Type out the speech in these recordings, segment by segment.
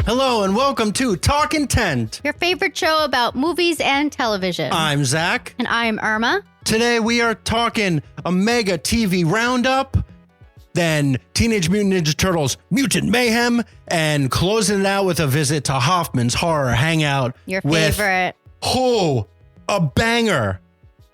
Hello and welcome to Talkin' Tent, your favorite show about movies and television. I'm Zach. And I'm Irma. Today we are talking a mega TV roundup, then Teenage Mutant Ninja Turtles, Mutant Mayhem, and closing it out with a visit to Hoffman's Horror Hangout. Your favorite. A banger.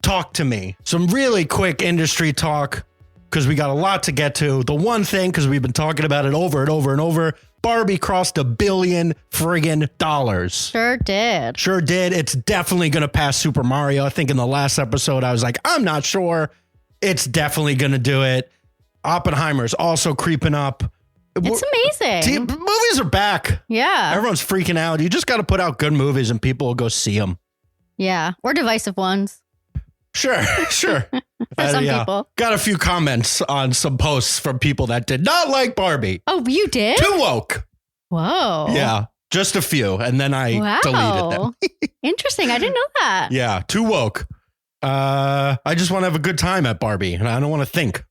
Talk to me. Some really quick industry talk, because we got a lot to get to. The one thing, because we've been talking about it over and over and over, Barbie crossed $1 billion friggin' dollars. Sure did. Sure did. It's definitely going to pass Super Mario. I think in the last episode, I was like, I'm not sure. It's definitely going to do it. Oppenheimer's also creeping up. It's amazing. Movies are back. Yeah. Everyone's freaking out. You just got to put out good movies and people will go see them. Yeah. Or divisive ones. Sure. For some people. Got a few comments on some posts from people that did not like Barbie. Oh, you did? Too woke. Whoa. Yeah. Just a few. And then I deleted them. Interesting. I didn't know that. Yeah. Too woke. I just want to have a good time at Barbie and I don't want to think.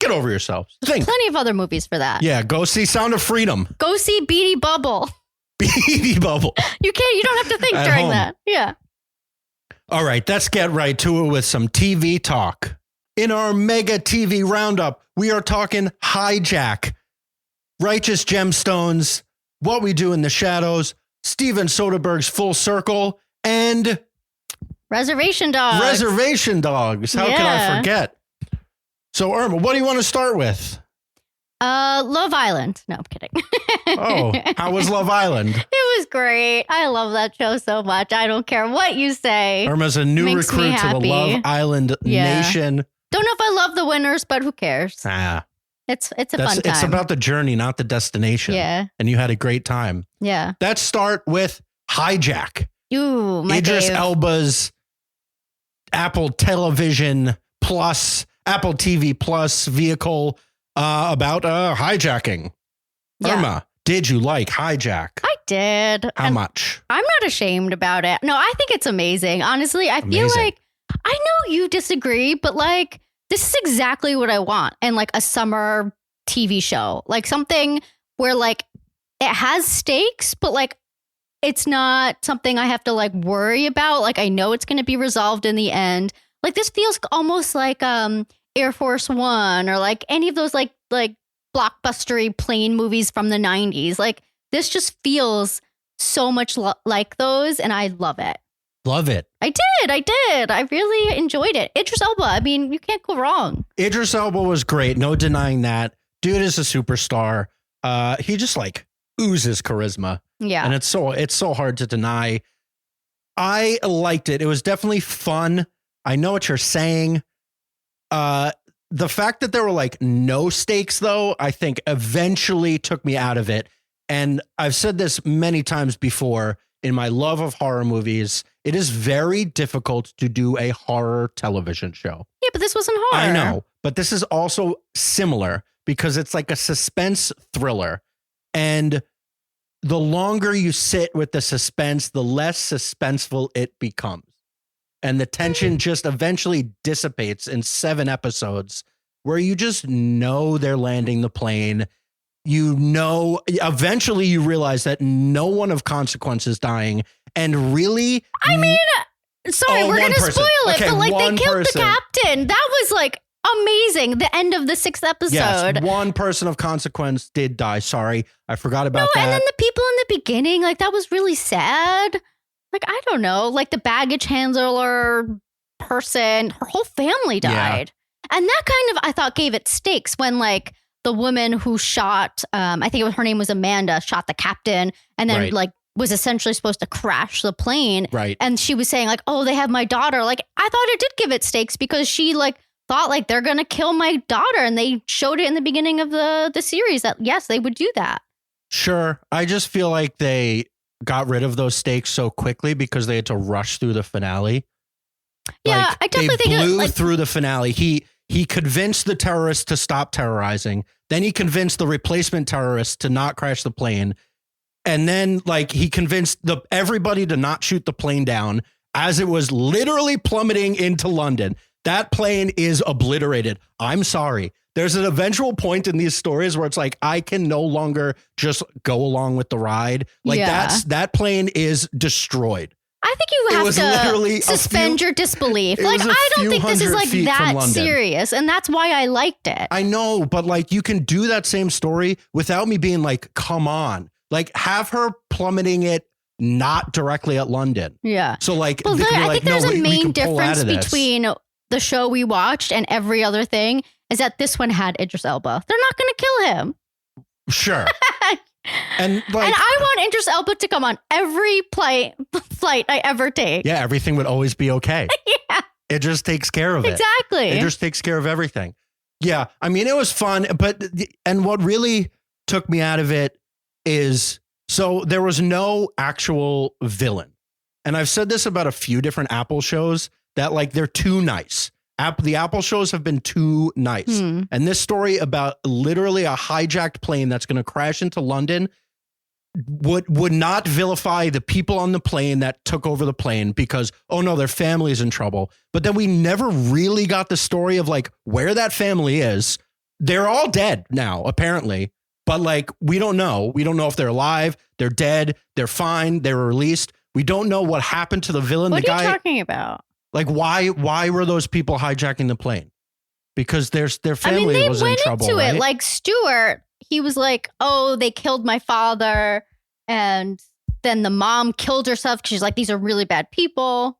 Get over yourselves. Think. Plenty of other movies for that. Yeah. Go see Sound of Freedom. Go see Beady Bubble. Beady Bubble. You don't have to think during home. that. Yeah. All right, let's get right to it with some TV talk. In our mega TV roundup, we are talking Hijack, Righteous Gemstones, What We Do in the Shadows, Steven Soderbergh's Full Circle, and Reservation Dogs. Reservation Dogs. How could I forget? So, Irma, what do you want to start with? Love Island. No, I'm kidding. Oh, how was Love Island? It was great. I love that show so much. I don't care what you say. Irma's a new recruit to the Love Island Nation. Don't know if I love the winners, but who cares? It's a fun time. It's about the journey, not the destination. Yeah. And you had a great time. Yeah. Let's start with Hijack. Ooh, my Idris fave. Elba's Apple TV Plus vehicle about hijacking. Yeah. Irma, did you like Hijack? I did. How much? I'm not ashamed about it. No, I think it's amazing. Honestly, I feel like, I know you disagree, but like, this is exactly what I want in like a summer TV show. Like something where like it has stakes, but like it's not something I have to like worry about. Like I know it's going to be resolved in the end. Like this feels almost like Air Force One or like any of those like blockbustery plane movies from the 90s. Like this just feels so much like those, and I love it. Love it. I did. I really enjoyed it. Idris Elba. I mean, you can't go wrong. Idris Elba was great. No denying that. Dude is a superstar. He just like oozes charisma. Yeah. And it's so hard to deny. I liked it. It was definitely fun. I know what you're saying. The fact that there were like no stakes, though, I think eventually took me out of it. And I've said this many times before in my love of horror movies. It is very difficult to do a horror television show. Yeah, but this wasn't horror. I know, but this is also similar because it's like a suspense thriller. And the longer you sit with the suspense, the less suspenseful it becomes. And the tension just eventually dissipates in 7 episodes where you just know they're landing the plane. You know, eventually you realize that no one of consequence is dying. And really, I mean, sorry, we're going to spoil it, but like they killed the captain. That was like amazing. The end of the 6th episode. Yes, one person of consequence did die. Sorry, I forgot about that. And then the people in the beginning, like that was really sad. Like, I don't know, like the baggage handler person, her whole family died. Yeah. And that kind of, I thought, gave it stakes when like the woman who shot, I think her name was Amanda, shot the captain and then like was essentially supposed to crash the plane. Right. And she was saying like, oh, they have my daughter. Like, I thought it did give it stakes because she like thought like they're going to kill my daughter. And they showed it in the beginning of the series that, yes, they would do that. Sure. I just feel like they got rid of those stakes so quickly because they had to rush through the finale. Yeah, like, I definitely think they blew through the finale. He convinced the terrorists to stop terrorizing. Then he convinced the replacement terrorists to not crash the plane. And then like he convinced everybody to not shoot the plane down as it was literally plummeting into London. That plane is obliterated. I'm sorry. There's an eventual point in these stories where it's like, I can no longer just go along with the ride. Like that plane is destroyed. I think you have to suspend your disbelief. Like, I don't think this is like that serious. And that's why I liked it. I know, but like you can do that same story without me being like, come on, like have her plummeting it not directly at London. Yeah. So like, I think there's a main difference between the show we watched and every other thing is that this one had Idris Elba. They're not going to kill him. Sure. And I want Idris Elba to come on every flight I ever take. Yeah, everything would always be okay. Yeah. It just takes care of it. Exactly. It just takes care of everything. Yeah. I mean, it was fun, and what really took me out of it is, so there was no actual villain. And I've said this about a few different Apple shows that like, they're too nice. The Apple shows have been too nice. And this story about literally a hijacked plane that's going to crash into London would not vilify the people on the plane that took over the plane because, oh no, their family's in trouble. But then we never really got the story of like where that family is. They're all dead now, apparently. But like, we don't know. We don't know if they're alive, they're dead, they're fine, they were released. We don't know what happened to the villain. What are you talking about? Like, why were those people hijacking the plane? Because their family was in trouble, into right? it. Like Stuart, he was like, oh, they killed my father. And then the mom killed herself because she's like, these are really bad people.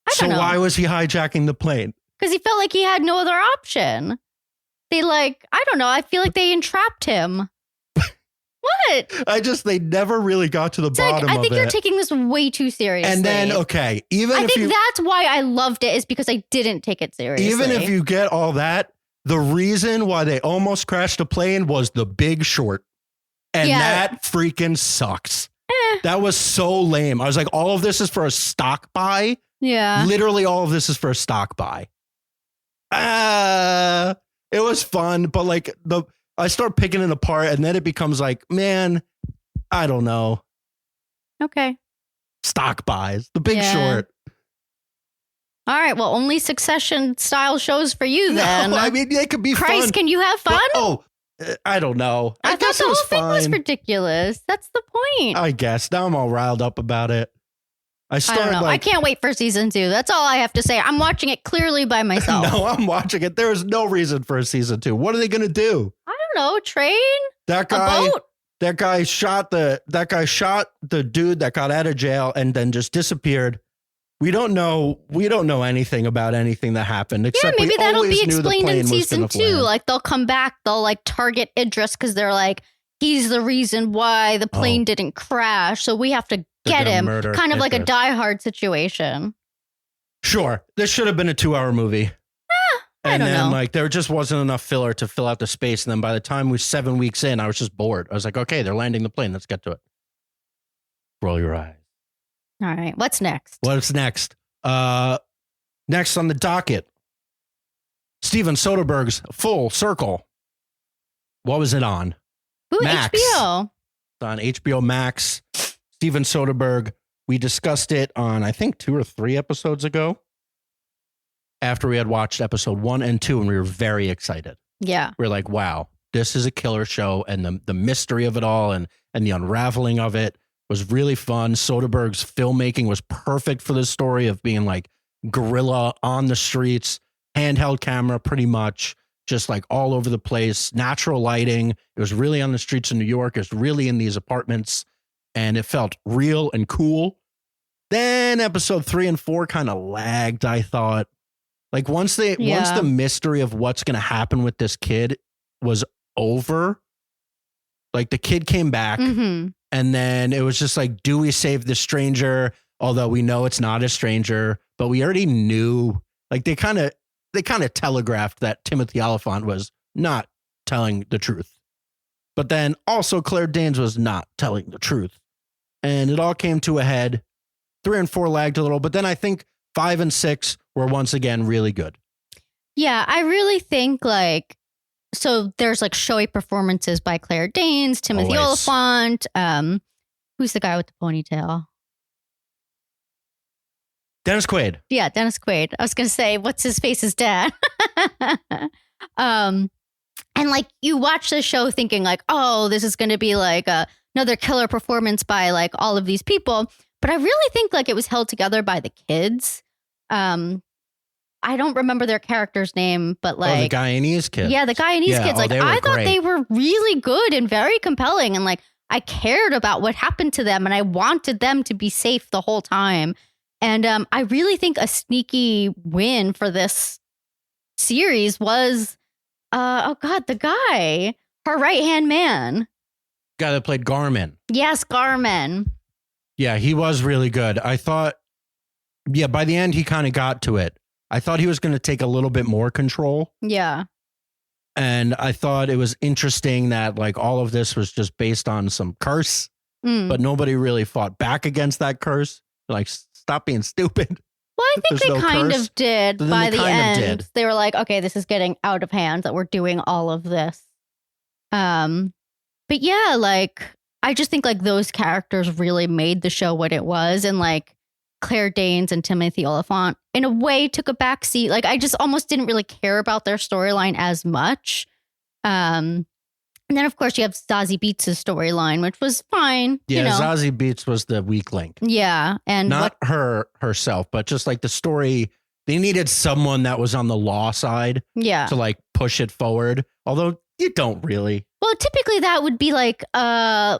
I don't know. So why was he hijacking the plane? Because he felt like he had no other option. They I don't know. I feel like they entrapped him. What? They never really got to the bottom of it. I think you're taking this way too seriously. And then, okay, I think that's why I loved it, is because I didn't take it seriously. Even if you get all that, the reason why they almost crashed a plane was The Big Short. And that freaking sucks. That was so lame. I was like, all of this is for a stock buy? Yeah. Literally all of this is for a stock buy. It was fun, but like I start picking it apart and then it becomes like, man, I don't know. Okay. Stock buys. The Big Short. All right. Well, only Succession style shows for you then. No, I mean, they could be fun. Christ, can you have fun? I don't know. I guess the whole thing was ridiculous. That's the point. I guess. Now I'm all riled up about it. I don't know. I can't wait for season 2. That's all I have to say. I'm watching it clearly by myself. No, I'm watching it. There is no reason for a season 2. What are they going to do? I don't know. Train? That guy. A boat? That guy shot the dude that got out of jail and then just disappeared. We don't know anything about anything that happened. Except maybe that'll be explained in season 2. Land. Like they'll come back, they'll like target Idris because they're like, he's the reason why the plane didn't crash. So we have to get him. Kind of like a Die Hard situation. Sure. This should have been a 2-hour movie. I don't know. Like there just wasn't enough filler to fill out the space. And then by the time we were 7 weeks in, I was just bored. I was like, okay, they're landing the plane. Let's get to it. Roll your eyes. All right. What's next? Next on the docket, Steven Soderbergh's Full Circle. What was it on? Ooh, Max. HBO. It's on HBO Max. Steven Soderbergh. We discussed it on, I think, 2 or 3 episodes ago. After we had watched episode 1 and 2, and we were very excited. Yeah. We're like, wow, this is a killer show. And the mystery of it all and the unraveling of it was really fun. Soderbergh's filmmaking was perfect for this story of being like guerrilla on the streets, handheld camera, pretty much just like all over the place, natural lighting. It was really on the streets of New York. It was really in these apartments and it felt real and cool. Then episode 3 and 4 kind of lagged, I thought. Like once the mystery of what's going to happen with this kid was over, like the kid came back. Mm-hmm. And then it was just like, do we save the stranger? Although we know it's not a stranger, but we already knew, like they kind of telegraphed that Timothy Oliphant was not telling the truth. But then also Claire Danes was not telling the truth. And it all came to a head. 3 and 4 lagged a little, but then I think 5 and 6 were once again really good. Yeah, I really think so there's like showy performances by Claire Danes, Timothy Oliphant. Who's the guy with the ponytail? Dennis Quaid. Yeah, Dennis Quaid. I was going to say, what's his face's dad? And like you watch the show thinking like, oh, this is going to be like another killer performance by like all of these people. But I really think like it was held together by the kids. I don't remember their character's name, but like the Guyanese kids. Yeah, the Guyanese kids. Like I thought they were really good and very compelling. And like I cared about what happened to them and I wanted them to be safe the whole time. And I really think a sneaky win for this series was, the guy, her right-hand man. Guy that played Garmin. Yes, Garmin. Yeah, he was really good. I thought, by the end, he kind of got to it. I thought he was going to take a little bit more control. Yeah. And I thought it was interesting that like all of this was just based on some curse, but nobody really fought back against that curse. Like, stop being stupid. Well, I think they kind of did by the end. They were like, okay, this is getting out of hand that we're doing all of this. But yeah, like, I just think like those characters really made the show what it was. And like Claire Danes and Timothy Oliphant in a way took a backseat. Like I just almost didn't really care about their storyline as much. And then of course you have Zazie Beetz' storyline, which was fine. Yeah, you know. Zazie Beetz was the weak link. Yeah. And not herself, but just like the story. They needed someone that was on the law side to like push it forward. Although you don't really. Well, typically that would be like a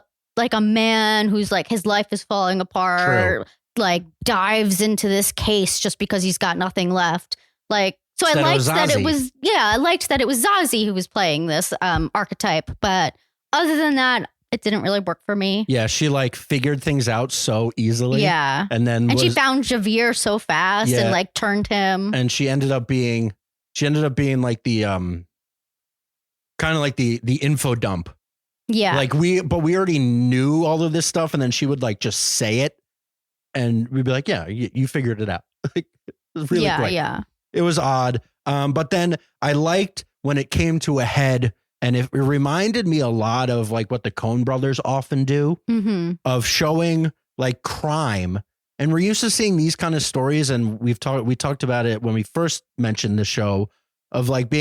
man who's like his life is falling apart. True. Like dives into this case just because he's got nothing left. Like, so I liked that it was, I liked that it was Zazie who was playing this archetype. But other than that, it didn't really work for me. Yeah, she like figured things out so easily. Yeah. And she found Javier so fast and like turned him. And she ended up being like the kind of like the info dump. Yeah. Like we already knew all of this stuff, and then she would like just say it. And we'd be like, yeah, you figured it out. Like, it was really quick. Yeah. It was odd. But then I liked when it came to a head, and it reminded me a lot of like what the Coen brothers often do of showing like crime. And we're used to seeing these kind of stories. And we talked about it when we first mentioned the show of like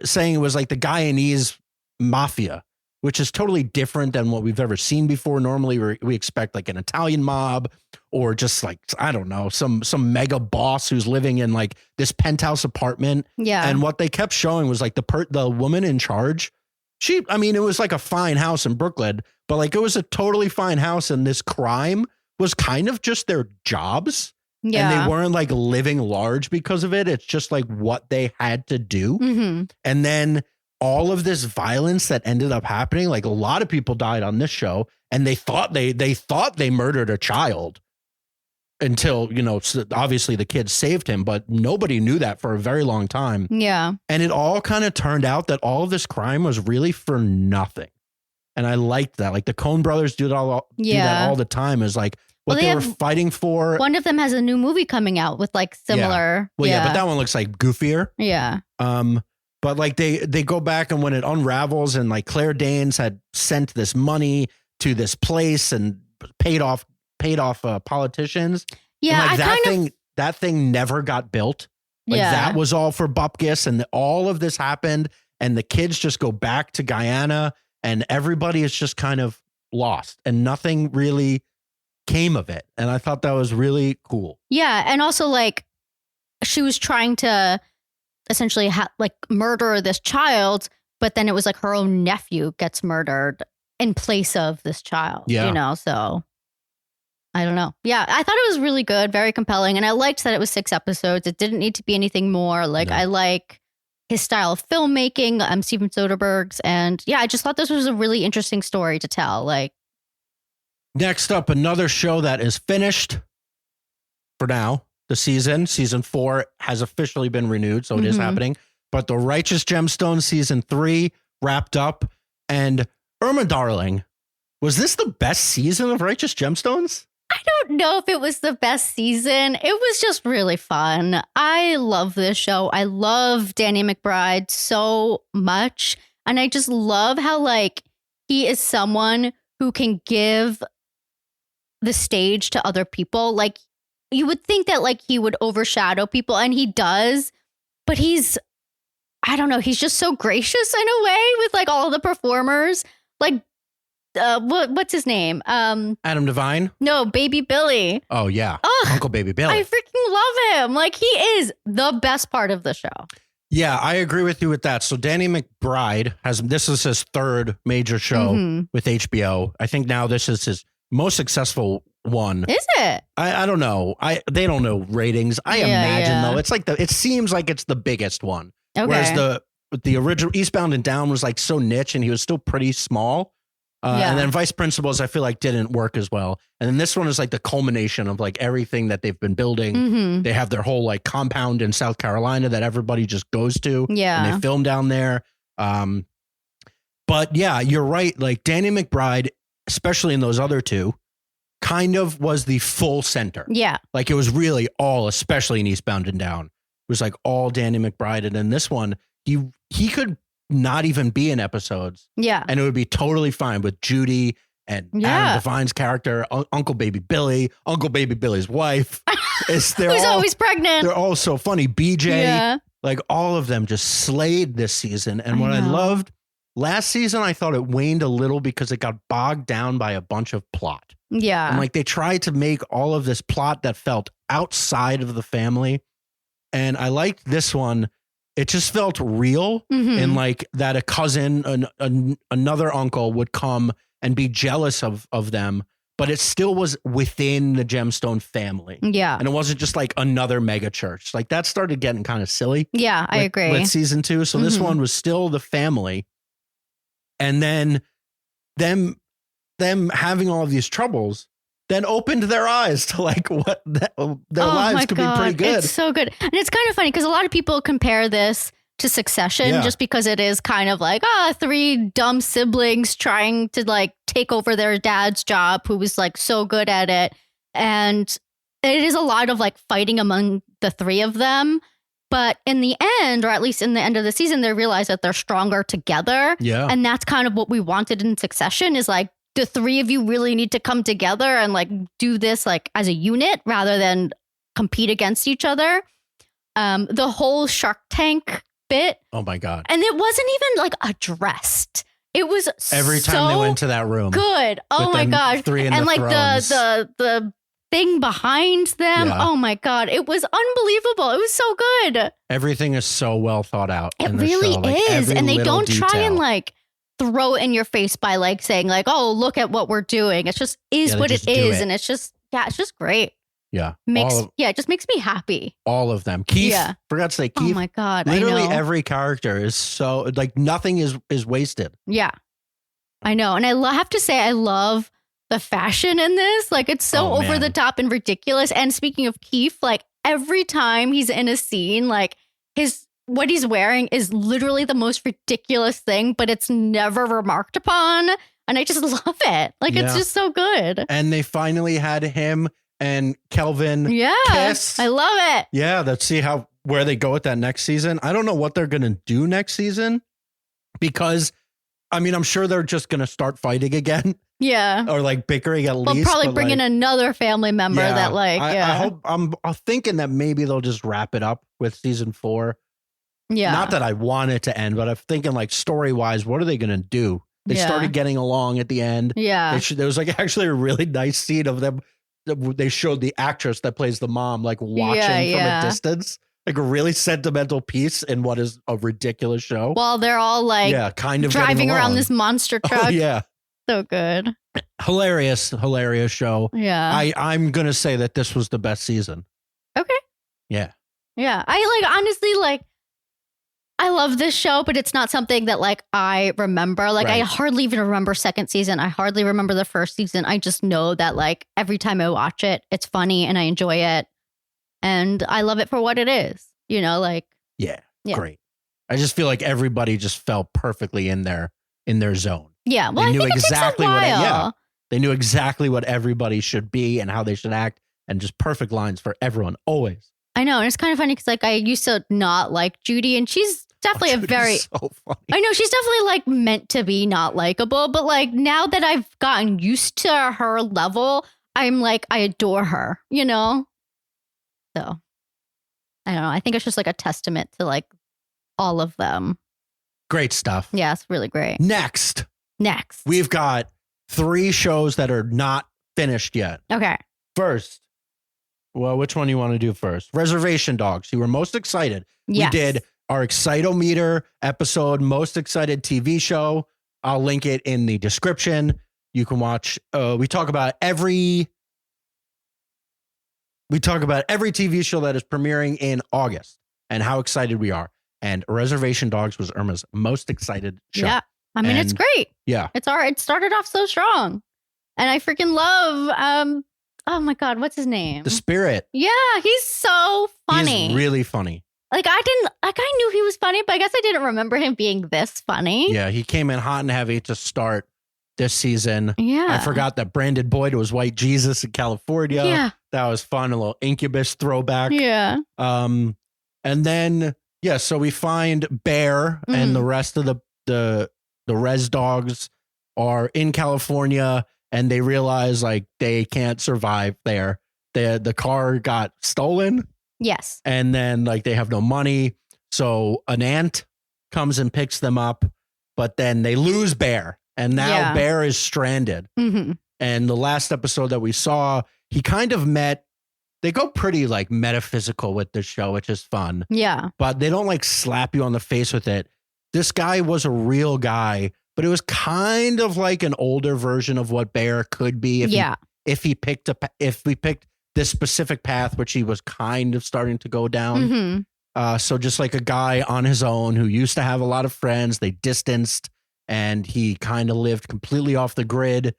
saying it was like the Guyanese mafia, which is totally different than what we've ever seen before. Normally we expect like an Italian mob or just like, I don't know, some mega boss who's living in like this penthouse apartment. Yeah. And what they kept showing was like the woman in charge. It was like a fine house in Brooklyn, but like it was a totally fine house. And this crime was kind of just their jobs. Yeah. And they weren't like living large because of it. It's just like what they had to do. And then all of this violence that ended up happening, like a lot of people died on this show, and they thought they murdered a child until, obviously the kids saved him, but nobody knew that for a very long time. Yeah. And it all kind of turned out that all of this crime was really for nothing. And I liked that. Like the Coen brothers do that all the time, is like what they were fighting for. One of them has a new movie coming out with like similar. But that one looks like goofier. Yeah. But like they go back, and when it unravels, and like Claire Danes had sent this money to this place and paid off politicians. Yeah, and like that thing never got built. Like that was all for Bupkis, and all of this happened, and the kids just go back to Guyana, and everybody is just kind of lost, and nothing really came of it. And I thought that was really cool. Yeah, and also like she was trying to essentially murder this child, but then it was like her own nephew gets murdered in place of this child. Yeah. So I don't know. Yeah, I thought it was really good, very compelling, and I liked that it was 6 episodes. It didn't need to be anything more. Like I like his style of filmmaking, Steven Soderbergh's, and yeah, I just thought this was a really interesting story to tell. Like, next up, another show that is finished for now. The season 4 has officially been renewed, so it is happening. But The Righteous Gemstones season 3 wrapped up, and Irma, darling, was this the best season of Righteous Gemstones? I don't know if it was the best season. It was just really fun. I love this show. I love Danny McBride so much, and I just love how like he is someone who can give the stage to other people. Like, you would think that like he would overshadow people, and he does, but he's I don't know, he's just so gracious in a way with like all the performers. Like, what's his name? Adam Devine? No, Baby Billy. Oh, yeah. Ugh, Uncle Baby Billy. I freaking love him. Like, he is the best part of the show. Yeah, I agree with you with that. So Danny McBride this is his third major show with HBO. I think now this is his most successorial one. Is it? I don't know. They don't know ratings. I imagine though. It's like it seems like it's the biggest one. Okay. Whereas the original Eastbound and Down was like so niche and he was still pretty small. And then Vice Principals, I feel like didn't work as well. And then this one is like the culmination of like everything that they've been building. They have their whole like compound in South Carolina that everybody just goes to. Yeah. And they film down there. But yeah, you're right. Like Danny McBride, especially in those other two, kind of was the full center. Yeah. Like it was really all, especially in Eastbound and Down, it was like all Danny McBride. And then this one, he could not even be in episodes. Yeah. And it would be totally fine with Judy and Adam Devine's character, Uncle Baby Billy, Uncle Baby Billy's wife. Who's always pregnant. They're all so funny. BJ, like all of them just slayed this season. And what I loved last season, I thought it waned a little because it got bogged down by a bunch of plot. Yeah. And like they tried to make all of this plot that felt outside of the family. And I liked this one. It just felt real and like that a cousin, another uncle would come and be jealous of them, but it still was within the Gemstone family. Yeah. And it wasn't just like another mega church. Like that started getting kind of silly. Yeah, I agree. With season 2. So this one was still the family. And then them having all of these troubles then opened their eyes to like what their lives could be pretty good. It's so good. And it's kind of funny because a lot of people compare this to Succession just because it is kind of like, 3 dumb siblings trying to like take over their dad's job who was like so good at it. And it is a lot of like fighting among the 3 of them. But in the end, or at least in the end of the season, they realize that they're stronger together. Yeah. And that's kind of what we wanted in Succession is like, the 3 of you really need to come together and like do this like as a unit rather than compete against each other. The whole Shark Tank bit. Oh my God. And it wasn't even like addressed. It was every time they went to that room. Good. Oh my gosh. And like the thing behind them. Yeah. Oh my God. It was unbelievable. It was so good. Everything is so well thought out. It really is. Like and they don't detail. try and like throw it in your face by like saying like, oh, look at what we're doing. It's just what it is. And it's just great. Yeah. It just makes me happy. All of them. Keith, forgot to say Keith. Oh my God. Literally every character is so like nothing is wasted. Yeah. I know. And I have to say, I love the fashion in this. Like it's so over the top and ridiculous. And speaking of Keith, like every time he's in a scene, like what he's wearing is literally the most ridiculous thing, but it's never remarked upon. And I just love it. Like, it's just so good. And they finally had him and Kelvin kiss. I love it. Yeah, let's see where they go with that next season. I don't know what they're going to do next season because, I mean, I'm sure they're just going to start fighting again. Yeah. Or like bickering at least. They'll probably bring in another family member that like, I hope, I'm thinking that maybe they'll just wrap it up with season 4. Yeah. Not that I want it to end, but I'm thinking like story-wise, what are they going to do? They started getting along at the end. Yeah. There was like actually a really nice scene of them. They showed the actress that plays the mom like watching from a distance. Like a really sentimental piece in what is a ridiculous show. While they're all like kind of driving around this monster truck. Oh, yeah. So good. Hilarious show. Yeah. I'm going to say that this was the best season. Okay. Yeah. Yeah. I like honestly like I love this show, but it's not something that like I remember. Like I hardly even remember second season. I hardly remember the first season. I just know that like every time I watch it, it's funny and I enjoy it. And I love it for what it is, you know, like. Yeah. Great. I just feel like everybody just fell perfectly in their zone. Yeah. Well, I think exactly they knew exactly what everybody should be and how they should act and just perfect lines for everyone always. I know. And it's kind of funny because like I used to not like Judy and she's definitely so funny. I know she's definitely like meant to be not likable, but like now that I've gotten used to her level, I'm like, I adore her, you know? So I don't know. I think it's just like a testament to like all of them. Great stuff. Yeah, it's really great. Next, we've got 3 shows that are not finished yet. Okay. First, well, which one do you want to do first? Reservation Dogs. You were most excited. Yes. We did our Excitometer episode, most excited TV show. I'll link it in the description. You can watch. We talk about every TV show that is premiering in August and how excited we are. And Reservation Dogs was Irma's most excited show. Yeah. I mean, it's great. Yeah. It started off so strong. And I freaking love, oh my God, what's his name? The Spirit. Yeah, he's so funny. He's really funny. Like I knew he was funny, but I guess I didn't remember him being this funny. Yeah, he came in hot and heavy to start this season. Yeah. I forgot that Brandon Boyd was White Jesus in California. Yeah. That was fun. A little Incubus throwback. Yeah. And then, so we find Bear and the rest of the Res Dogs are in California and they realize like they can't survive there. The car got stolen. Yes. And then like they have no money. So an aunt comes and picks them up, but then they lose Bear. And now Bear is stranded. Mm-hmm. And the last episode that we saw, he kind of they go pretty like metaphysical with this show, which is fun. Yeah. But they don't like slap you on the face with it. This guy was a real guy, but it was kind of like an older version of what Bear could be if we picked this specific path, which he was kind of starting to go down. Mm-hmm. So just like a guy on his own who used to have a lot of friends, they distanced and he kind of lived completely off the grid.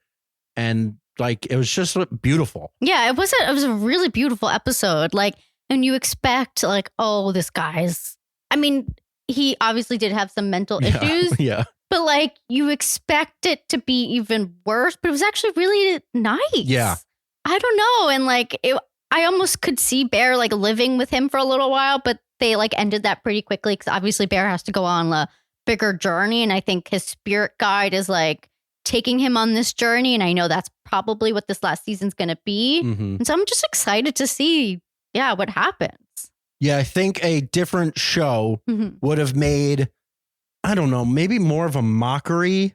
And like, it was just beautiful. Yeah, it was a really beautiful episode. Like, and you expect like, oh, this guy's, I mean, he obviously did have some mental issues. Yeah. But like, you expect it to be even worse, but it was actually really nice. Yeah. I don't know. And like, I almost could see Bear like living with him for a little while, but they like ended that pretty quickly because obviously Bear has to go on a bigger journey. And I think his spirit guide is like taking him on this journey. And I know that's probably what this last season's going to be. Mm-hmm. And so I'm just excited to see, what happens. Yeah, I think a different show would have made, I don't know, maybe more of a mockery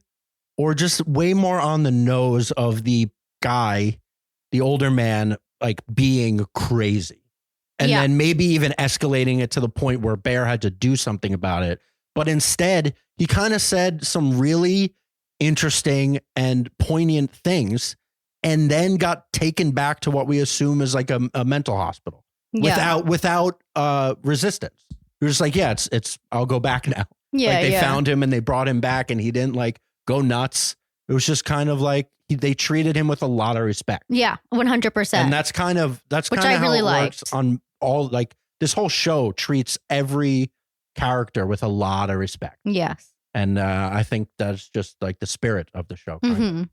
or just way more on the nose of the guy, the older man, like being crazy. And then maybe even escalating it to the point where Bear had to do something about it. But instead, he kind of said some really interesting and poignant things and then got taken back to what we assume is like a mental hospital without resistance. He was just like, it's I'll go back now. Yeah, like they found him and they brought him back and he didn't like go nuts. It was just kind of like they treated him with a lot of respect. Yeah, 100%. And that's kind of how really it works on all, like this whole show treats every character with a lot of respect. Yes. And I think that's just like the spirit of the show. Mm-hmm.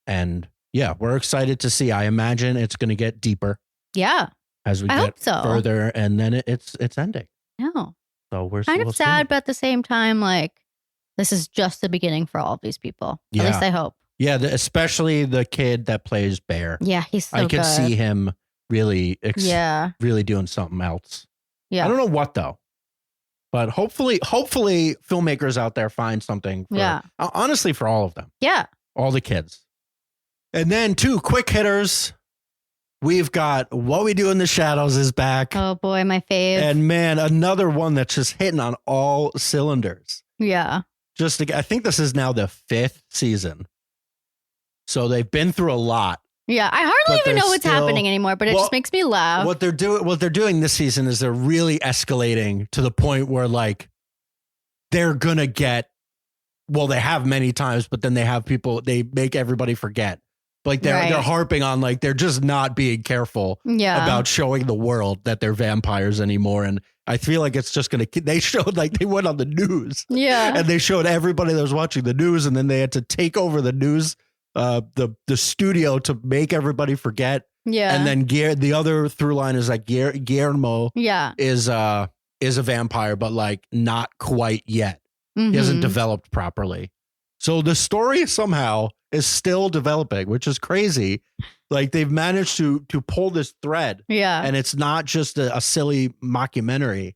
And we're excited to see. I imagine it's going to get deeper. Yeah. As we get further and then it's ending. Yeah. So we're kind of sad, but at the same time, like this is just the beginning for all of these people. Yeah. At least I hope. Yeah, especially the kid that plays Bear. Yeah, he's so good. I could see him really doing something else. Yeah. I don't know what though. But hopefully filmmakers out there find something for, honestly, for all of them. Yeah. All the kids. And then 2 quick hitters. We've got What We Do in the Shadows is back. Oh boy, my fave. And man, another one that's just hitting on all cylinders. Yeah. I think this is now the 5th season. So they've been through a lot. Yeah, I hardly even know what's happening anymore, but it just makes me laugh. What they're doing this season is they're really escalating to the point where like they're gonna get, they have many times, but then they make everybody forget. Like they're harping on like they're just not being careful about showing the world that they're vampires anymore. And I feel like it's just they showed like they went on the news. Yeah. And they showed everybody that was watching the news, and then they had to take over the news. The studio to make everybody forget. Yeah. And then the other through line is like Guillermo is a vampire, but like not quite yet. Mm-hmm. He hasn't developed properly. So the story somehow is still developing, which is crazy. Like they've managed to pull this thread. Yeah. And it's not just a silly mockumentary.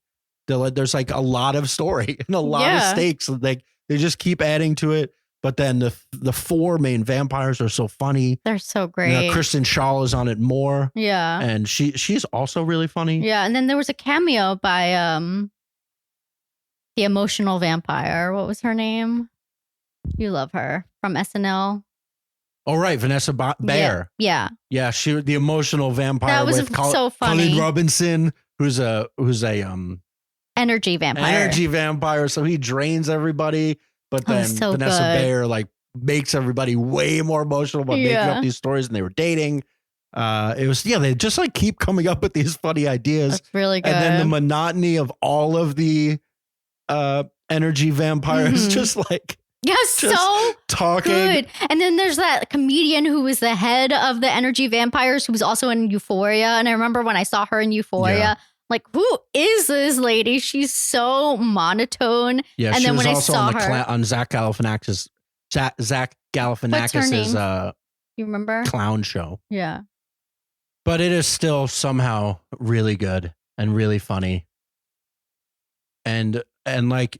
There's like a lot of story and a lot of stakes. They just keep adding to it. But then the 4 main vampires are so funny. They're so great. Kristen Schaal is on it more. Yeah. And she's also really funny. Yeah. And then there was a cameo by the emotional vampire. What was her name? You love her from SNL. Oh, right. Vanessa Bayer. Yeah. Yeah. She, the emotional vampire. That was so funny. Colin Robinson, who's a energy vampire. Energy vampire. So he drains everybody. But then Vanessa Bayer like makes everybody way more emotional by making up these stories, and they were dating. It was they just like keep coming up with these funny ideas. That's really good. And then the monotony of all of the energy vampires just like so talking. Good. And then there's that comedian who was the head of the energy vampires who was also in Euphoria. And I remember when I saw her in Euphoria, like, who is this lady? She's so monotone. Yeah, and she then was when also I saw on her on Zach Galifianakis's you remember? Clown show. Yeah. But it is still somehow really good and really funny. And like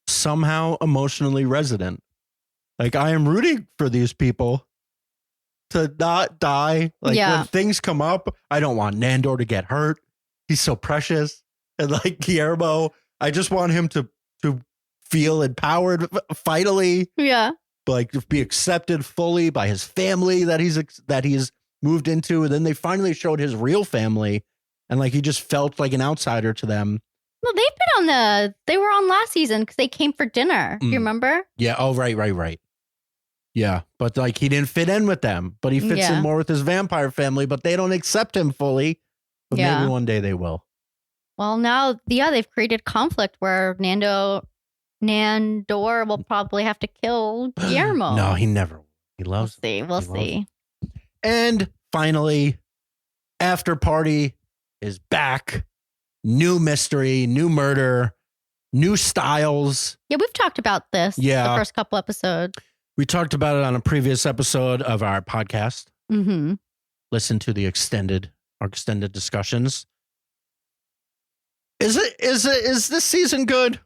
somehow emotionally resonant. Like I am rooting for these people to not die. Like when things come up, I don't want Nandor to get hurt. He's so precious. And like Guillermo, I just want him to feel empowered finally. Yeah. Like to be accepted fully by his family that he's moved into. And then they finally showed his real family. And like he just felt like an outsider to them. Well, they were on last season because they came for dinner. Do you remember? Yeah. Oh, right. Yeah. But like he didn't fit in with them, but he fits in more with his vampire family, but they don't accept him fully. But maybe one day they will. Well, now, they've created conflict where Nandor will probably have to kill Guillermo. No, he never will. He loves him. We'll see. And finally, Afterparty is back. New mystery, new murder, new styles. Yeah, we've talked about this the first couple episodes. We talked about it on a previous episode of our podcast. Mm-hmm. Listen to the extended discussions. Is this season good?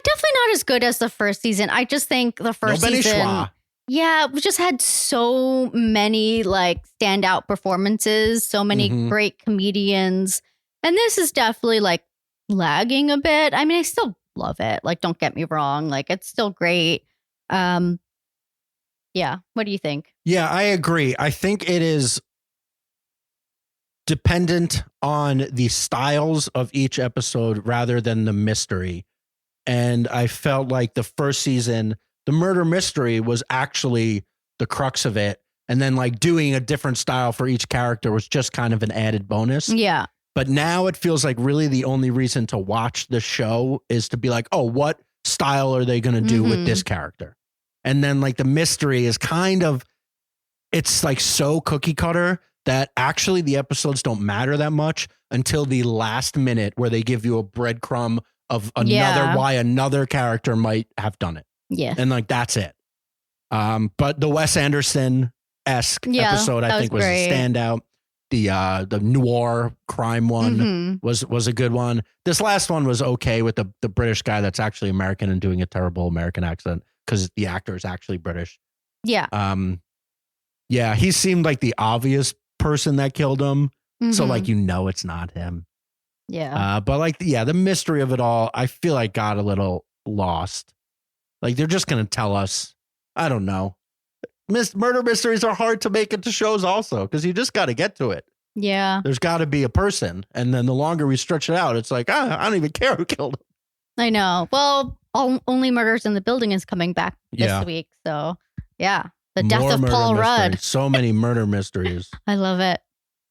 Definitely not as good as the first season. I just think the first season. Yeah, we just had so many like standout performances, so many great comedians. And this is definitely like lagging a bit. I mean, I still love it. Like, don't get me wrong. Like, it's still great. Yeah. What do you think? Yeah, I agree. I think it is dependent on the styles of each episode rather than the mystery. And I felt like the first season, the murder mystery was actually the crux of it. And then like doing a different style for each character was just kind of an added bonus. Yeah. But now it feels like really the only reason to watch the show is to be like, oh, what style are they going to do with this character? And then like the mystery is kind of, it's like so cookie cutter that actually the episodes don't matter that much until the last minute where they give you a breadcrumb of why another character might have done it. Yeah. And like, that's it. But the Wes Anderson-esque episode, I think was a standout. The noir crime one was a good one. This last one was okay with the British guy that's actually American and doing a terrible American accent because the actor is actually British. Yeah. Yeah, he seemed like the obvious person that killed him. So like, it's not him. Yeah. But like, the mystery of it all, I feel like got a little lost. Like they're just going to tell us, I don't know. Murder mysteries are hard to make into shows also because you just got to get to it. Yeah. There's got to be a person. And then the longer we stretch it out, it's like, I don't even care who killed him. I know. Well, Only Murders in the Building is coming back this week. So yeah. The death of Paul Rudd. So many murder mysteries. I love it.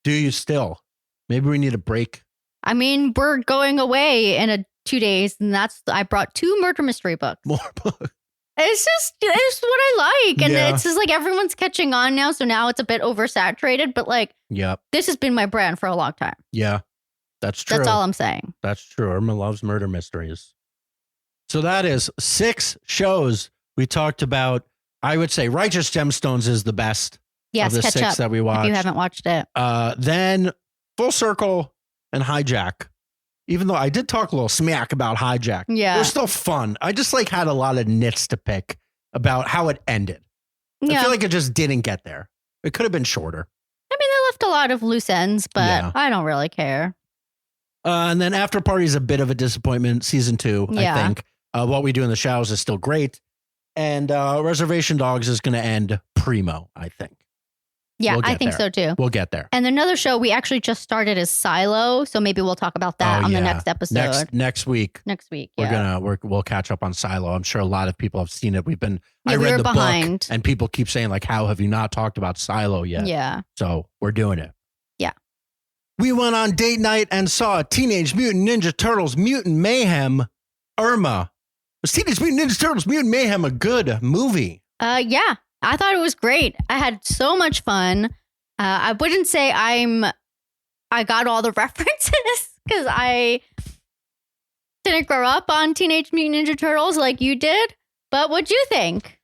Do you still? Maybe we need a break. I mean, we're going away in 2 days, and I brought 2 murder mystery books. More books. It's what I like. And it's just like everyone's catching on now. So now it's a bit oversaturated, but like, this has been my brand for a long time. Yeah, that's true. That's all I'm saying. That's true. Irma loves murder mysteries. So that is 6 shows we talked about. I would say Righteous Gemstones is the best of the 6 that we watched. If you haven't watched it. Then Full Circle and Hijack even though I did talk a little smack about Hijack, Yeah. it was still fun. I just like had a lot of nits to pick about how it ended. Yeah. I feel like it just didn't get there. It could have been shorter. I mean, they left a lot of loose ends, but Yeah. I don't really care. And then Afterparty is a bit of a disappointment. Season 2, Yeah. I think. What We Do in the Shadows is still great. And Reservation Dogs is going to end primo, I think. Yeah, We'll I get think there. so too. We'll get there. And another show we actually just started is Silo, so maybe we'll talk about that Oh, on the yeah. next episode. Next week. Next week, yeah. We'll catch up on Silo. I'm sure a lot of people have seen it. Yeah, I we read were the behind. book, and people keep saying like, "How have you not talked about Silo yet?" Yeah. So we're doing it. Yeah. We went on date night and saw Teenage Mutant Ninja Turtles, Mutant Mayhem, Irma. Was Teenage Mutant Ninja Turtles, Mutant Mayhem a good movie? Yeah, I thought it was great. I had so much fun. I wouldn't say I got all the references because I didn't grow up on Teenage Mutant Ninja Turtles like you did. But what'd you think?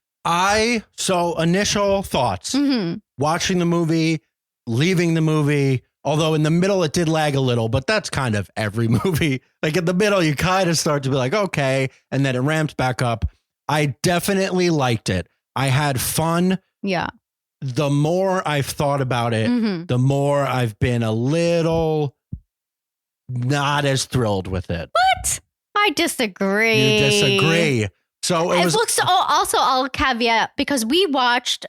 Initial thoughts. Mm-hmm. Watching the movie, leaving the movie, although in the middle it did lag a little, but that's kind of every movie. Like in the middle, you kind of start to be like, okay, and then it ramped back up. I definitely liked it. I had fun. Yeah. The more I've thought about it, Mm-hmm. the more I've been a little not as thrilled with it. What? I disagree. You disagree. So it was also I'll caveat because we watched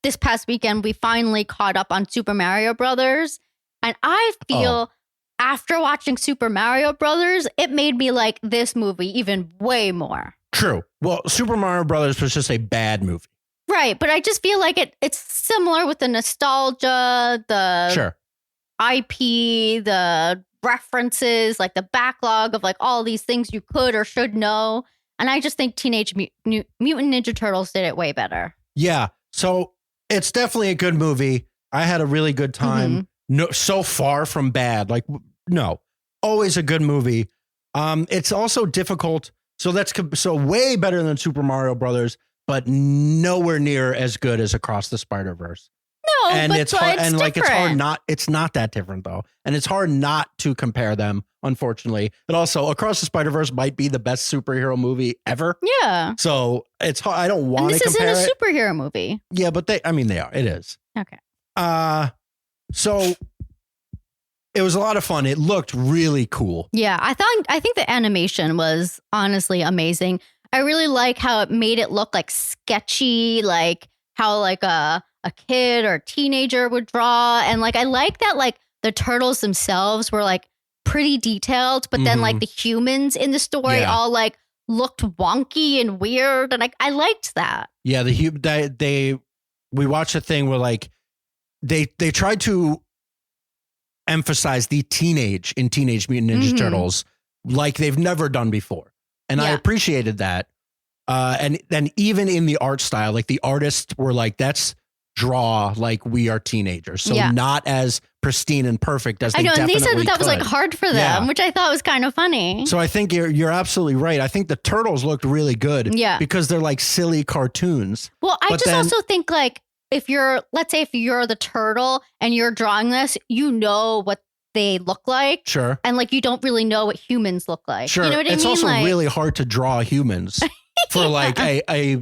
this past weekend, we finally caught up on Super Mario Brothers. And I feel after watching Super Mario Brothers, it made me like this movie even way more. true. Well, Super Mario Brothers was just a bad movie. Right. But I just feel like it's similar with the nostalgia, the Sure. IP, the references, like the backlog of like all these things you could or should know. And I just think Teenage Mutant Ninja Turtles did it way better. Yeah. So it's definitely a good movie. I had a really good time. Mm-hmm. No, so far from bad. Like, no, always a good movie. It's also difficult. So so way better than Super Mario Brothers, but nowhere near as good as Across the Spider-Verse. No, And but it's hard, and like it's hard different. not. It's not that different though, and it's hard not to compare them. Unfortunately, but also Across the Spider-Verse might be the best superhero movie ever. Yeah. So it's hard. I don't And want to this compare isn't it. a superhero movie. Yeah, but they are. It is. Okay. So it was a lot of fun. It looked really cool. Yeah, I think the animation was honestly amazing. I really like how it made it look like sketchy, like how like a kid or a teenager would draw. And like I like that like the turtles themselves were like pretty detailed, but then like the humans in the story Yeah. all like looked wonky and weird. And I liked that. Yeah, we watched a thing where like they tried to emphasize the teenage in Teenage Mutant Ninja Turtles like they've never done before. And I Yeah. appreciated that. And then even in the art style, like the artists were like, that's draw like we are teenagers. So Yeah. not as pristine and perfect as they I know, and they definitely said that was like could. hard for them, Yeah. which I thought was kind of funny. So I think you're absolutely right. I think the turtles looked really good. Yeah. Because they're like silly cartoons. Well, I But just then- also think like let's say if you're the turtle and you're drawing this, you know what they look like. Sure. And like you don't really know what humans look like. Sure. You know what I It's mean? also Like, really hard to draw humans for like a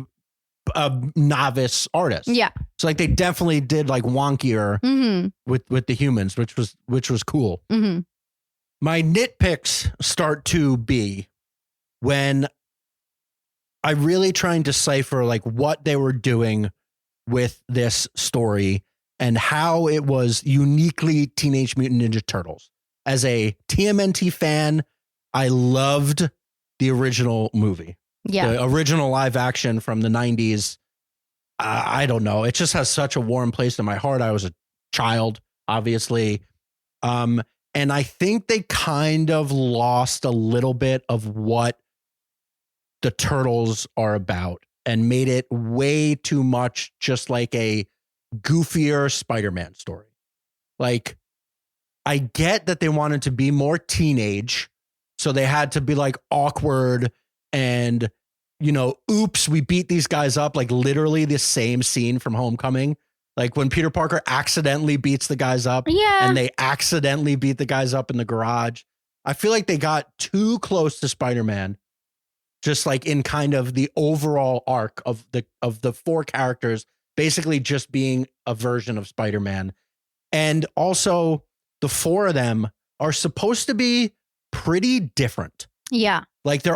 novice artist. yeah. So like they definitely did like wonkier Mm-hmm. with the humans, which was cool. Mm-hmm. My nitpicks start to be when I really try and decipher like what they were doing with this story and how it was uniquely Teenage Mutant Ninja Turtles. As a TMNT fan, I loved the original movie. Yeah. The original live action from the 90s. I don't know. It just has such a warm place in my heart. I was a child, obviously. And I think they kind of lost a little bit of what the Turtles are about and made it way too much just like a goofier Spider-Man story. Like, I get that they wanted to be more teenage, so they had to be like awkward and, you know, oops, we beat these guys up, like literally the same scene from Homecoming. Like when Peter Parker accidentally beats the guys up Yeah. and they accidentally beat the guys up in the garage. I feel like they got too close to Spider-Man, just like in kind of the overall arc of the four characters, basically just being a version of Spider-Man. And also the four of them are supposed to be pretty different. Yeah. Like they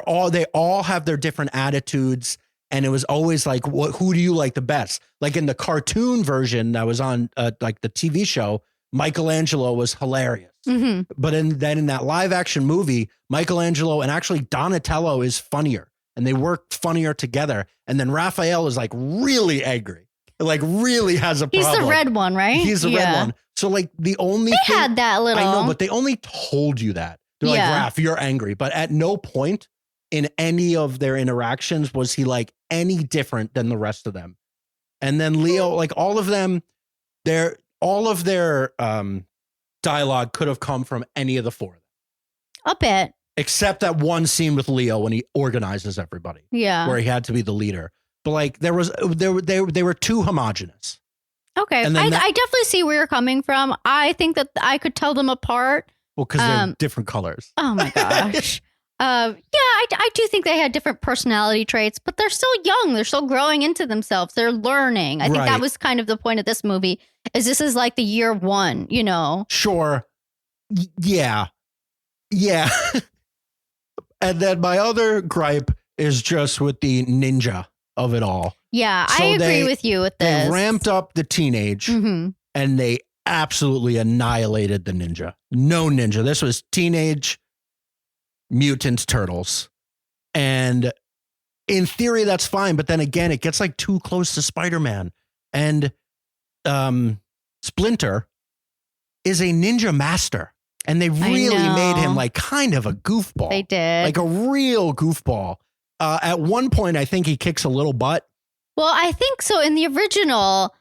all have their different attitudes. And it was always like, who do you like the best? Like in the cartoon version that was on like the TV show, Michelangelo was hilarious. Mm-hmm. But then in that live action movie, Michelangelo and actually Donatello is funnier and they work funnier together. And then Raphael is like really angry, like really has a problem. He's the red one, right? He's the red one. So like the only they had that little. I know, but they only told you that. They're like, Raph, you're angry. But at no point in any of their interactions was he like any different than the rest of them. And then Leo, like all of them, all of their dialogue could have come from any of the four of them. A bit. Except that one scene with Leo when he organizes everybody. Yeah. Where he had to be the leader. But like they were too homogenous. Okay. I definitely see where you're coming from. I think that I could tell them apart. Well, because they're different colors. Oh my gosh. I do think they had different personality traits, but they're still young. They're still growing into themselves. They're learning. I think that was kind of the point of this movie. This is like the year one, you know? Sure. Yeah. Yeah. And then my other gripe is just with the ninja of it all. Yeah, so I agree with you with this. They ramped up the teenage and they absolutely annihilated the ninja. No ninja. This was Teenage Mutant Turtles. And in theory, that's fine. But then again, it gets like too close to Spider-Man. And Splinter is a ninja master. And they really made him like kind of a goofball. They did. Like a real goofball. At one point, I think he kicks a little butt. Well, I think so. In the original,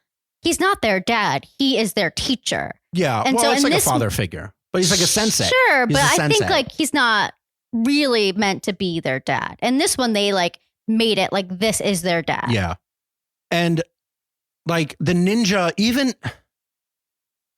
he's not their dad. He is their teacher. Yeah. And well, it's like a father figure. But he's like a sensei. Sure, but I think like he's not really meant to be their dad. And this one, they like made it like this is their dad. Yeah. And like the ninja, even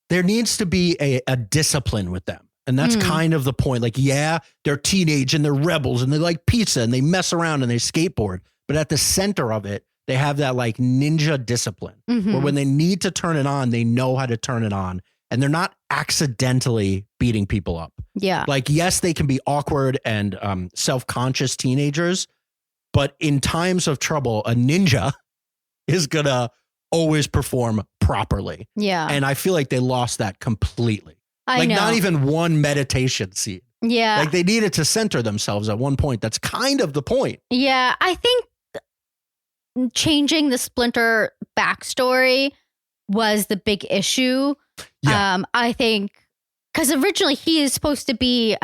there needs to be a discipline with them. And that's kind of the point. Like, yeah, they're teenage and they're rebels and they like pizza and they mess around and they skateboard. But at the center of it, they have that like ninja discipline where when they need to turn it on, they know how to turn it on. And they're not accidentally beating people up. Yeah. Like, yes, they can be awkward and self-conscious teenagers. But in times of trouble, a ninja is going to always perform properly. Yeah. And I feel like they lost that completely. I know. Not even one meditation scene. Yeah. Like they needed to center themselves at one point. That's kind of the point. Yeah. I think changing the Splinter backstory was the big issue. Yeah. I think because originally he is supposed to be,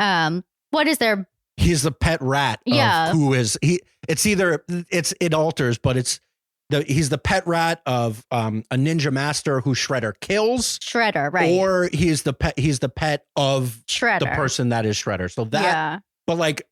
what is their? He's the pet rat. Yeah. Of who is he? It alters, but he's the pet rat of a ninja master who Shredder kills. Shredder, right? Or he's the pet of Shredder, the person that is Shredder. So that, yeah. But like,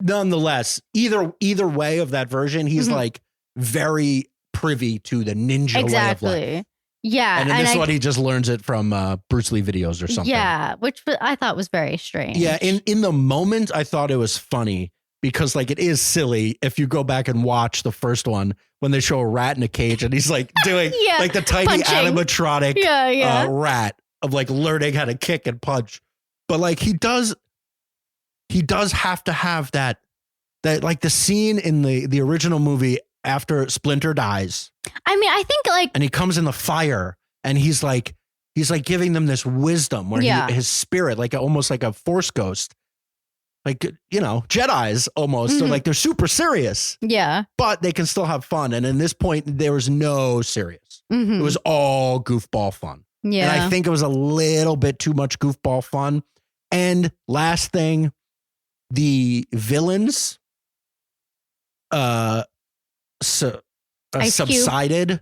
nonetheless, either way of that version, he's like very privy to the ninja way of life. Yeah, and in this one, he just learns it from Bruce Lee videos or something. Yeah, which I thought was very strange. Yeah, in the moment, I thought it was funny. Because like it is silly if you go back and watch the first one when they show a rat in a cage and he's like doing like the tiny animatronic rat of like learning how to kick and punch. But like he does have to have that like the scene in the original movie after Splinter dies. I mean, I think like and he comes in the fire and he's like giving them this wisdom where his spirit, like almost like a force ghost. Like, you know, Jedis almost. So like they're super serious. Yeah. But they can still have fun. And in this point, there was no serious. It was all goofball fun. Yeah. And I think it was a little bit too much goofball fun. And last thing, the villains subsided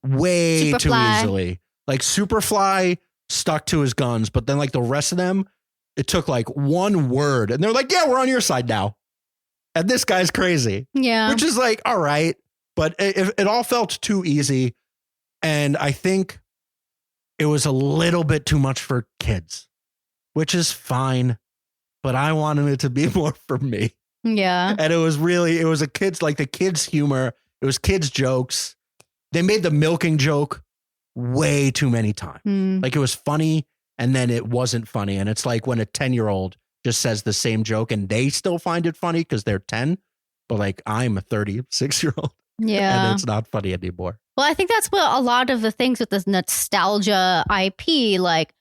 way too easily. Like Superfly stuck to his guns, but then like the rest of them, it took like one word and they're like, yeah, we're on your side now. And this guy's crazy. Yeah. Which is like, all right. But it all felt too easy. And I think it was a little bit too much for kids, which is fine. but I wanted it to be more for me. Yeah. And it was a kids, like the kids' humor. It was kids' jokes. They made the milking joke way too many times. Like it was funny and then it wasn't funny. And it's like when a 10-year-old just says the same joke and they still find it funny because they're 10. But like I'm a 36-year-old. Yeah. And it's not funny anymore. Well, I think that's what a lot of the things with this nostalgia IP, like,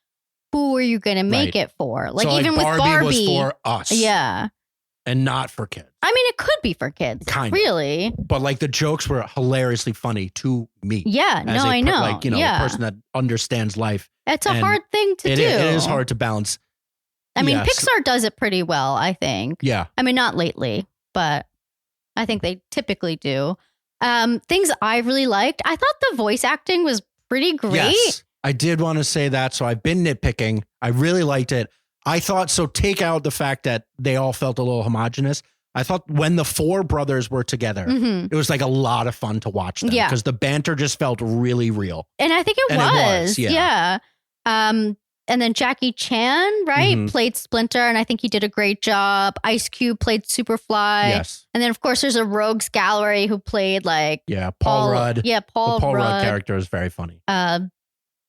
who are you going to make it for? Like, so even with Barbie was for us. Yeah. And not for kids. I mean, it could be for kids. Kind of. Really. But like the jokes were hilariously funny to me. Yeah. No, I know. Like, you know, a person that understands life. It's a hard thing to do. It is hard to balance. I mean, Pixar does it pretty well, I think. Yeah. I mean, not lately, but I think they typically do. Things I really liked. I thought the voice acting was pretty great. Yes, I did want to say that. So I've been nitpicking. I really liked it. I thought, so take out the fact that they all felt a little homogenous. I thought when the four brothers were together, it was like a lot of fun to watch them. Because the banter just felt really real. And I think it was. Yeah. And then Jackie Chan, right, played Splinter, and I think he did a great job. Ice Cube played Superfly. Yes. And then, of course, there's a rogues gallery who played like... Yeah, Paul Rudd. Yeah, Paul Rudd character is very funny.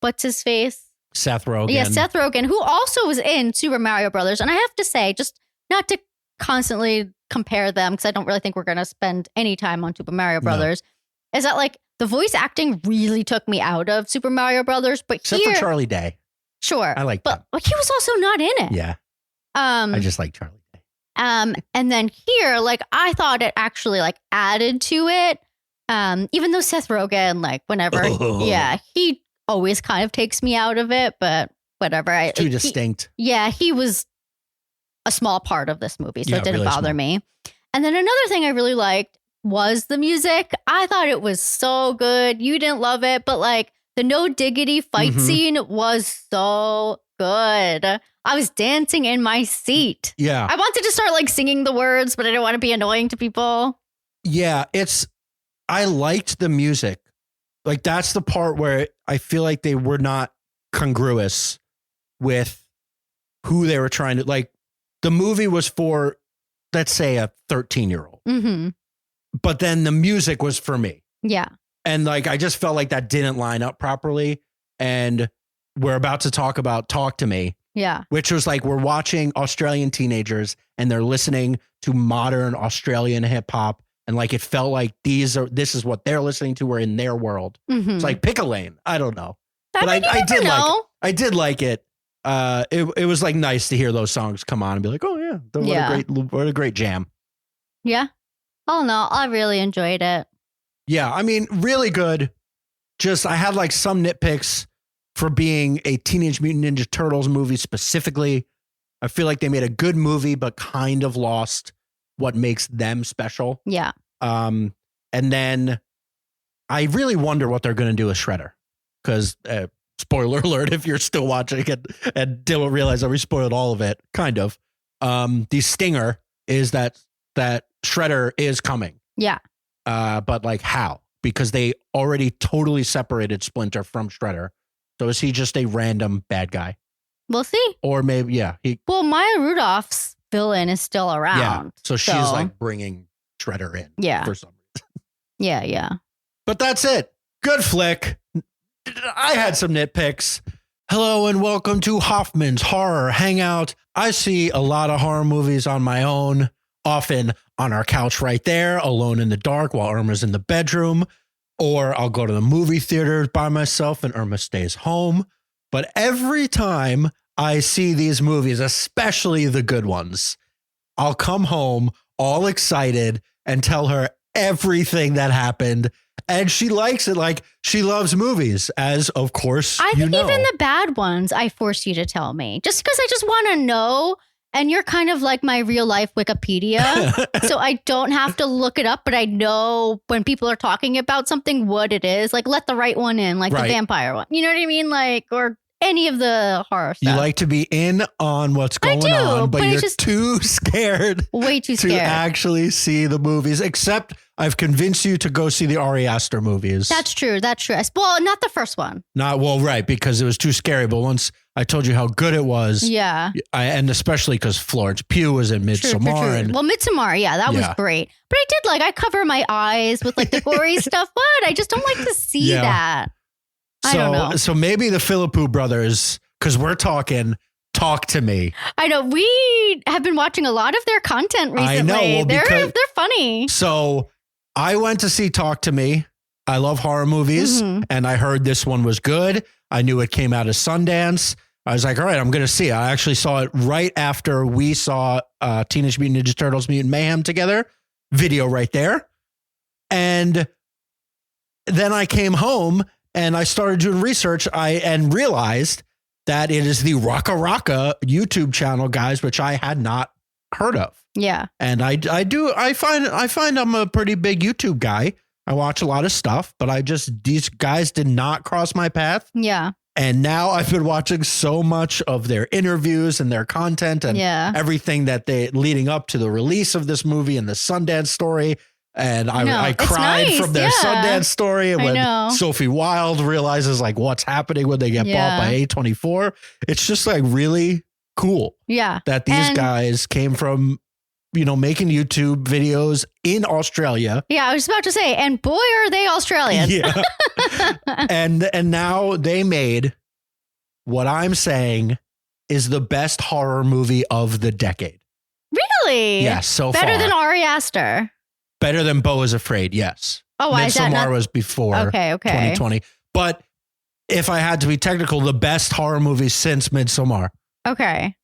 What's his face? Seth Rogen. Yeah, Seth Rogen, who also was in Super Mario Brothers. And I have to say, just not to constantly compare them, because I don't really think we're going to spend any time on Super Mario Brothers, is that like the voice acting really took me out of Super Mario Brothers. But except for Charlie Day. Sure. I like that. But he was also not in it. Yeah. I just like Charlie Day. And then here, like, I thought it actually like added to it. Even though Seth Rogen, like, whenever, he always kind of takes me out of it, but whatever. It's too distinct. He was a small part of this movie, so it didn't really bother me. And then another thing I really liked was the music. I thought it was so good. You didn't love it, but like, the No Diggity fight scene was so good. I was dancing in my seat. Yeah. I wanted to start like singing the words, but I didn't want to be annoying to people. Yeah, I liked the music. Like that's the part where I feel like they were not congruous with who they were trying to, like, the movie was for, let's say, a 13-year-old. But then the music was for me. Yeah. And like, I just felt like that didn't line up properly. And we're about to talk about Talk to Me. Yeah. Which was like, we're watching Australian teenagers and they're listening to modern Australian hip hop. And like, it felt like this is what they're listening to. We're in their world. It's like, pick a lane. I don't know. But I did like it. I did like it. It was like nice to hear those songs come on and be like, oh yeah, what a great jam. Yeah. Oh no, I really enjoyed it. Yeah, I mean, really good. Just, I had like some nitpicks for being a Teenage Mutant Ninja Turtles movie specifically. I feel like they made a good movie, but kind of lost what makes them special. Yeah. And then I really wonder what they're going to do with Shredder. Because, spoiler alert, if you're still watching it and didn't realize that we spoiled all of it, kind of. The stinger is that Shredder is coming. Yeah. But like how? Because they already totally separated Splinter from Shredder. So is he just a random bad guy? We'll see. Or maybe, well, Maya Rudolph's villain is still around. Yeah. So she's like bringing Shredder in. Yeah. For some reason. Yeah. But that's it. Good flick. I had some nitpicks. Hello and welcome to Hoffman's Horror Hangout. I see a lot of horror movies on my own, often on our couch right there, alone in the dark while Irma's in the bedroom, or I'll go to the movie theater by myself and Irma stays home. But every time I see these movies, especially the good ones, I'll come home all excited and tell her everything that happened. And she likes it. Like, she loves movies, as of course I think even the bad ones, I force you to tell me. Just because I just want to know. And you're kind of like my real life Wikipedia. So I don't have to look it up, but I know when people are talking about something, what it is. Like, let the right one in, like the vampire one. You know what I mean? Like, or any of the horror stuff. You like to be in on what's going on, but you're too scared. Way too scared. To actually see the movies. Except, I've convinced you to go see the Ari Aster movies. That's true. Well, not the first one. Right, because it was too scary. But once I told you how good it was, and especially because Florence Pugh was in Midsommar. Well, Midsommar, that was great. But I cover my eyes with like the gory stuff, but I just don't like to see that. I don't know. So maybe the Philippou brothers, because we're talking. Talk to me. I know. We have been watching a lot of their content recently. I know. Well, they're funny. So I went to see Talk to Me. I love horror movies, and I heard this one was good. I knew it came out of Sundance. I was like, all right, I'm going to see it. I actually saw it right after we saw Teenage Mutant Ninja Turtles Mutant Mayhem together. Video right there. And then I came home and I started doing research and realized that it is the Raka Raka YouTube channel, guys, which I had not heard of. Yeah. And I find I'm a pretty big YouTube guy. I watch a lot of stuff, but these guys did not cross my path. Yeah. And now I've been watching so much of their interviews and their content and everything that leading up to the release of this movie and the Sundance story. And I cried from their Sundance story when Sophie Wilde realizes like what's happening when they get bought by A24. It's just like really cool. Yeah. That these guys came from, making YouTube videos in Australia. Yeah, I was about to say, and boy, are they Australian. Yeah. and now they made what I'm saying is the best horror movie of the decade. Really? Yes, so far. Better than Ari Aster. Better than Beau is Afraid, yes. Oh, why is that not? Midsommar was before 2020. But if I had to be technical, the best horror movie since Midsommar. Okay.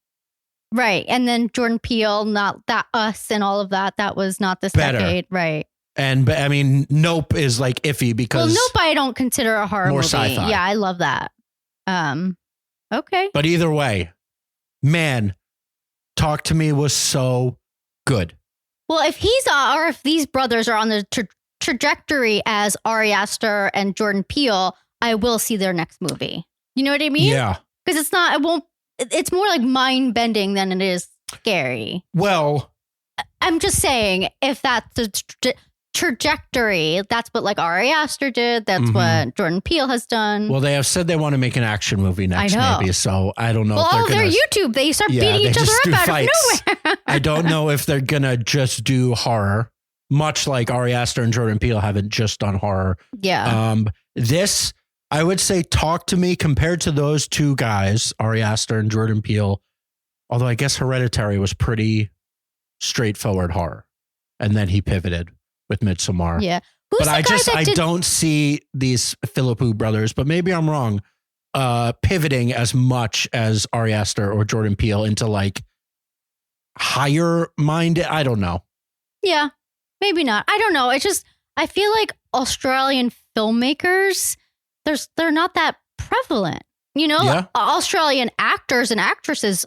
Right. And then Jordan Peele, not that Us and all of that. That was not this decade. Right. And I mean, Nope is like iffy because. Well, Nope I don't consider a horror movie. Sci-fi. Yeah, I love that. Okay. But either way, man, Talk to Me was so good. Well, if these brothers are on the trajectory as Ari Aster and Jordan Peele, I will see their next movie. You know what I mean? Yeah. Because it's more like mind bending than it is scary. Well, I'm just saying if that's the trajectory, that's what like Ari Aster did. That's what Jordan Peele has done. Well, they have said they want to make an action movie next, maybe. So I don't know. Well, if their YouTube, they start beating each other up out of nowhere. I don't know if they're going to just do horror, much like Ari Aster and Jordan Peele haven't just done horror. Yeah. This, I would say Talk to Me compared to those two guys, Ari Aster and Jordan Peele, although I guess Hereditary was pretty straightforward horror. And then he pivoted with Midsommar. Yeah. But I don't see these Philippou brothers, but maybe I'm wrong, pivoting as much as Ari Aster or Jordan Peele into like higher minded. I don't know. Yeah, maybe not. I don't know. It's just, I feel like Australian filmmakers, they're not that prevalent, Australian actors and actresses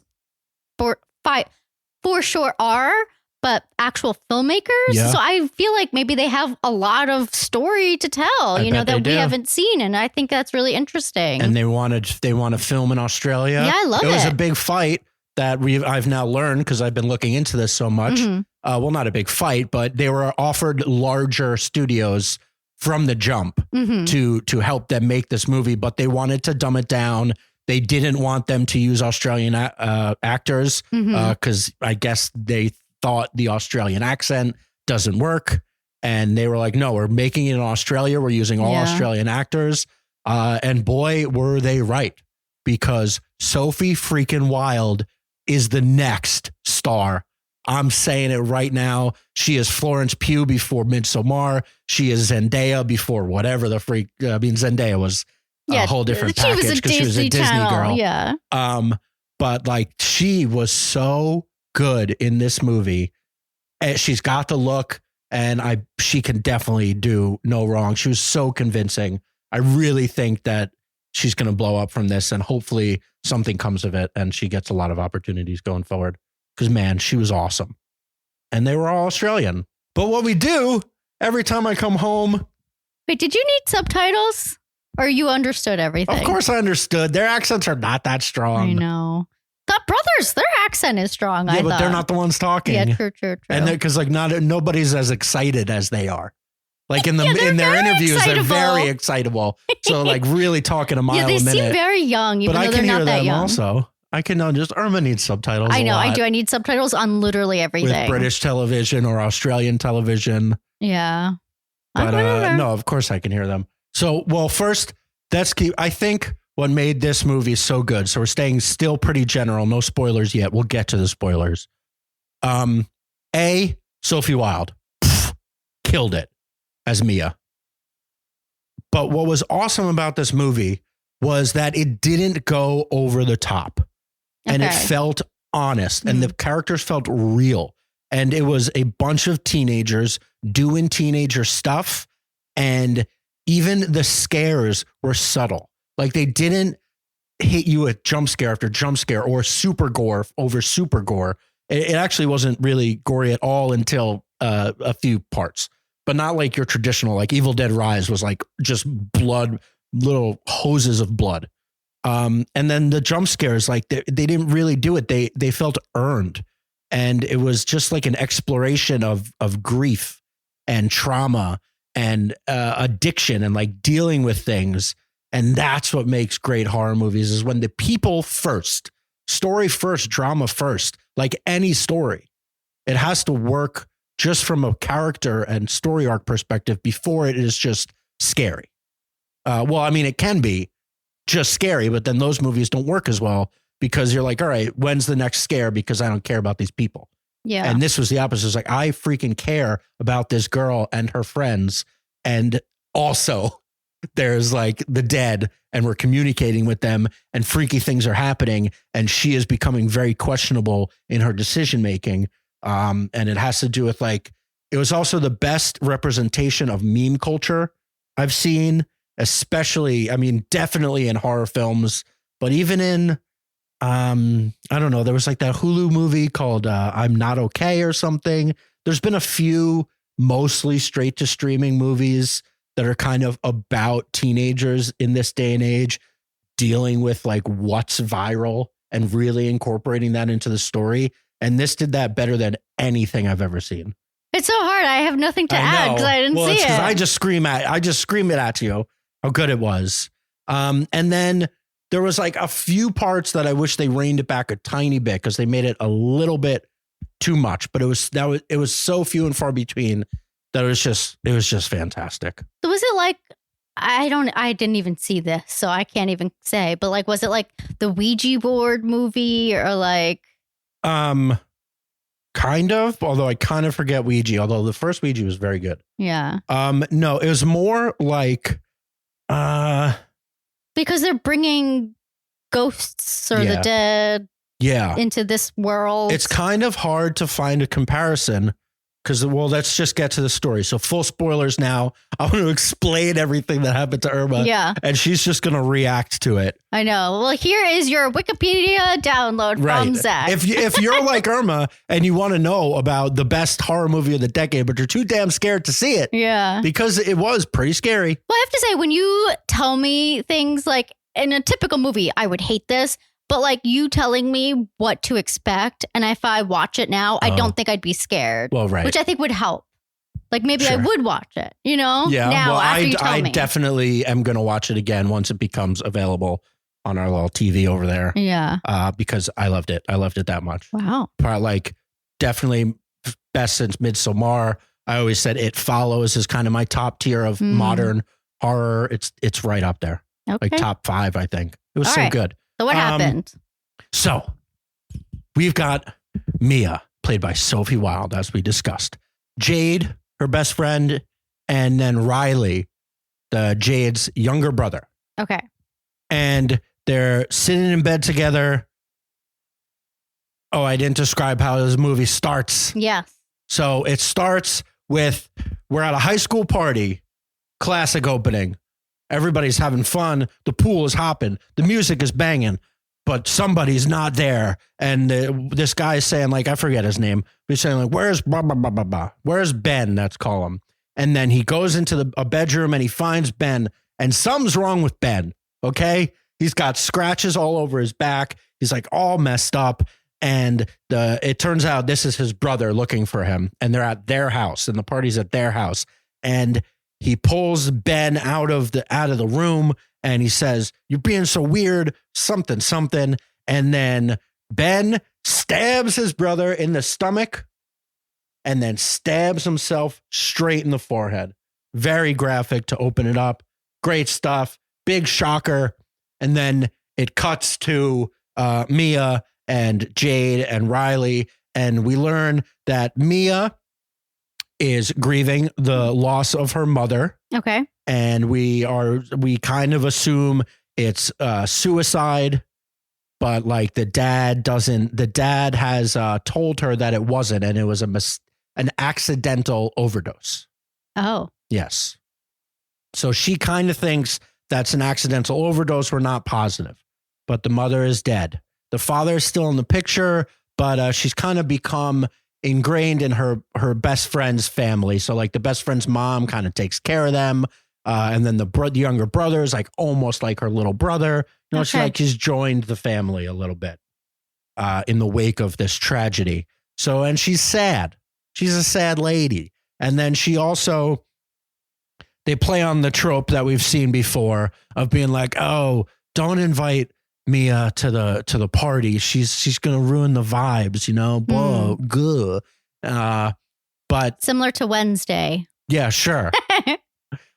for sure are, but actual filmmakers. Yeah. So I feel like maybe they have a lot of story to tell, that we haven't seen. And I think that's really interesting. And they want to film in Australia. Yeah, I love it. It was a big fight that I've now learned because I've been looking into this so much. Well, not a big fight, but they were offered larger studios from the jump to help them make this movie, but they wanted to dumb it down. They didn't want them to use Australian actors because I guess they thought the Australian accent doesn't work. And they were like, no, we're making it in Australia. We're using all Australian actors. And boy, were they right, because Sophie freaking Wilde is the next star. I'm saying it right now. She is Florence Pugh before Midsommar. She is Zendaya before whatever the freak. I mean, Zendaya was a whole different package because she was a Disney girl. Yeah. But like she was so good in this movie. She's got the look, and she can definitely do no wrong. She was so convincing. I really think that she's going to blow up from this, and hopefully something comes of it and she gets a lot of opportunities going forward. Because man, she was awesome. And they were all Australian. But what we do every time I come home. Wait, did you need subtitles? Or you understood everything? Of course I understood. Their accents are not that strong. I know. The brothers, their accent is strong. Yeah, but they're not the ones talking. Yeah, true. And because like nobody's as excited as they are. Like in their interviews, they're very excitable. So like really talking a mile a minute. They seem very young, even though they're not that young. Also, I can know just Irma needs subtitles. I know, I do. I need subtitles on literally everything. With British television or Australian television. Yeah. But no, of course I can hear them. So, well, first, I think what made this movie so good. So we're staying still pretty general. No spoilers yet. We'll get to the spoilers. Sophie Wilde killed it as Mia. But what was awesome about this movie was that it didn't go over the top. And it felt honest and the characters felt real. And it was a bunch of teenagers doing teenager stuff. And even the scares were subtle. Like they didn't hit you with jump scare after jump scare or super gore over super gore. It actually wasn't really gory at all until a few parts, but not like your traditional, like Evil Dead Rise was like just blood, little hoses of blood. And then the jump scares, like they didn't really do it. They felt earned. And it was just like an exploration of grief and trauma and addiction and like dealing with things. And that's what makes great horror movies is when the people first, story first, drama first, like any story, it has to work just from a character and story arc perspective before it is just scary. Well, I mean, it can be just scary, but then those movies don't work as well because you're like, all right, when's the next scare? Because I don't care about these people. Yeah. And this was the opposite. It's like, I freaking care about this girl and her friends. And also there's like the dead and we're communicating with them and freaky things are happening. And she is becoming very questionable in her decision-making. And it has to do with like, it was also the best representation of meme culture I've seen, especially, I mean, definitely in horror films, but even in, I don't know, there was like that Hulu movie called I'm Not Okay or something. There's been a few mostly straight to streaming movies that are kind of about teenagers in this day and age dealing with like what's viral and really incorporating that into the story. And this did that better than anything I've ever seen. It's so hard. I have nothing to add because I didn't see it. I just scream it at you how good it was. And then there was like a few parts that I wish they reined it back a tiny bit because they made it a little bit too much, but it was so few and far between that it was just fantastic. So was it like, I didn't even see this, so I can't even say, but like, was it like the Ouija board movie or like? Kind of, although I kind of forget Ouija, although the first Ouija was very good. Yeah. No, it was more like, because they're bringing ghosts or the dead into this world. It's kind of hard to find a comparison because, well, let's just get to the story. So full spoilers now. I want to explain everything that happened to Irma. Yeah. And she's just going to react to it. I know. Well, here is your Wikipedia download from Zach. If you're like Irma and you want to know about the best horror movie of the decade, but you're too damn scared to see it. Yeah. Because it was pretty scary. Well, I have to say, when you tell me things like in a typical movie, I would hate this. But like you telling me what to expect, and if I watch it now, I don't think I'd be scared. Well, right. Which I think would help. Like maybe I would watch it, you know? Yeah. Now, well, after you tell I me. definitely am going to watch it again once it becomes available on our little TV over there. Yeah. Because I loved it. I loved it that much. Wow. Like definitely best since Midsommar. I always said It Follows is kind of my top tier of modern horror. It's right up there. Okay. Like top 5, I think. It was so good. So what happened? So we've got Mia, played by Sophie Wilde, as we discussed. Jade, her best friend, and then Riley, Jade's younger brother. Okay. And they're sitting in bed together. Oh, I didn't describe how this movie starts. Yes. So it starts with, we're at a high school party, classic opening. Everybody's having fun. The pool is hopping. The music is banging, but somebody's not there. And this guy is saying, like, I forget his name. But he's saying, like, where's blah, blah, blah, blah, blah. Where's Ben? Let's call him. And then he goes into a bedroom and he finds Ben. And something's wrong with Ben. Okay. He's got scratches all over his back. He's like all messed up. And it turns out this is his brother looking for him. And they're at their house and the party's at their house. And he pulls Ben out of the room and he says, "You're being so weird, something, something." And then Ben stabs his brother in the stomach and then stabs himself straight in the forehead. Very graphic to open it up. Great stuff. Big shocker. And then it cuts to Mia and Jade and Riley. And we learn that Mia is grieving the loss of her mother. Okay. And we kind of assume it's suicide, but like the dad has told her that it wasn't, and it was an accidental overdose. Oh. Yes. So she kind of thinks that's an accidental overdose. We're not positive, but the mother is dead. The father is still in the picture, but she's kind of become ingrained in her best friend's family. So like the best friend's mom kind of takes care of them. And then the younger brother is like almost like her little brother. You know, Okay. she's joined the family a little bit in the wake of this tragedy. So, and she's sad. She's a sad lady. And then they play on the trope that we've seen before of being like, "Oh, don't invite Mia to the party. She's going to ruin the vibes, you know, whoa, good." But similar to Wednesday. Yeah, sure.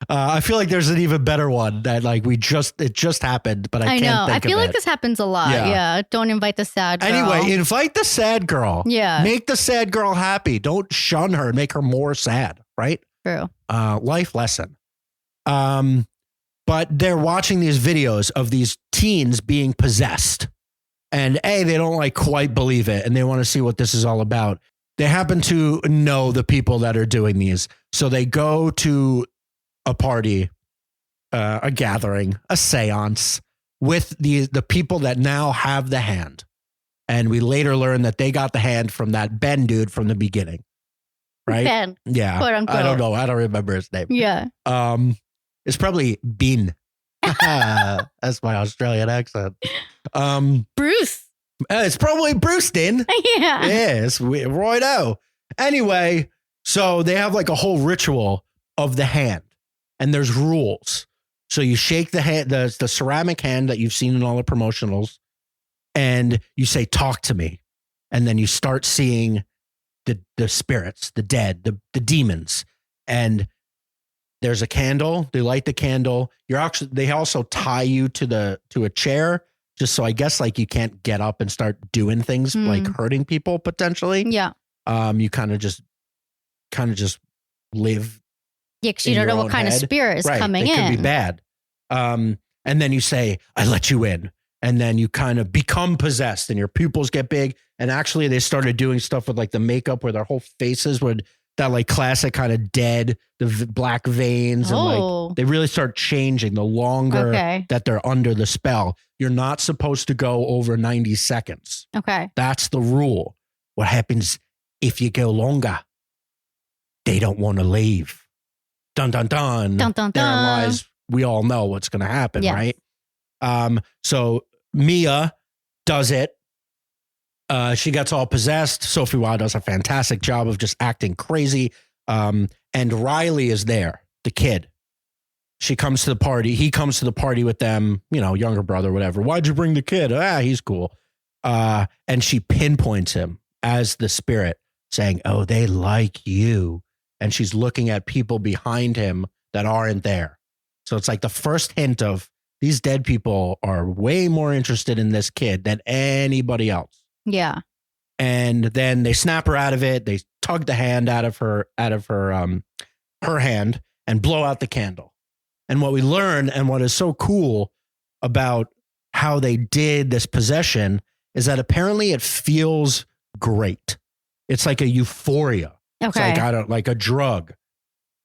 I feel like there's an even better one that like it just happened, but I can't know. think I feel of like it. this happens a lot. Yeah. Don't invite the sad girl. Anyway, invite the sad girl. Yeah. Make the sad girl happy. Don't shun her and make her more sad, right? True. Life lesson. But they're watching these videos of these teens being possessed. And they don't like quite believe it. And they want to see what this is all about. They happen to know the people that are doing these. So they go to a party, a gathering, a seance with the people that now have the hand. And we later learn that they got the hand from that Ben dude from the beginning. Right? Ben. Yeah. Quote unquote. I don't know. I don't remember his name. Yeah. It's probably Bean. That's my Australian accent. Bruce. It's probably Brewston. Yeah. Yes, righto. Anyway, so they have like a whole ritual of the hand, and there's rules. So you shake the hand, the ceramic hand that you've seen in all the promotionals, and you say, "Talk to me," and then you start seeing the spirits, the dead, the demons, and there's a candle. They light the candle. They also tie you to a chair, just so I guess like you can't get up and start doing things like hurting people potentially. Yeah. You kind of just live. Yeah, because you don't know what kind of spirit is coming in. It could be bad. And then you say, "I let you in." And then you kind of become possessed and your pupils get big. And actually they started doing stuff with like the makeup where their whole faces would, that like classic kind of dead, the black veins. And like they really start changing the longer that they're under the spell. You're not supposed to go over 90 seconds. Okay. That's the rule. What happens if you go longer? They don't want to leave. Dun, dun, dun. Dun, dun, dun. Therein lies, we all know what's going to happen, right? So Mia does it. She gets all possessed. Sophie Wilde does a fantastic job of just acting crazy. And Riley is there, the kid. She comes to the party. He comes to the party with them, you know, younger brother, whatever. "Why'd you bring the kid?" He's cool. And she pinpoints him as the spirit, saying, "Oh, they like you." And she's looking at people behind him that aren't there. So it's like the first hint of these dead people are way more interested in this kid than anybody else. Yeah. And then they snap her out of it. They tug the hand out of her hand and blow out the candle. And what we learn and what is so cool about how they did this possession is that apparently it feels great. It's like a euphoria. Okay. It's like a drug.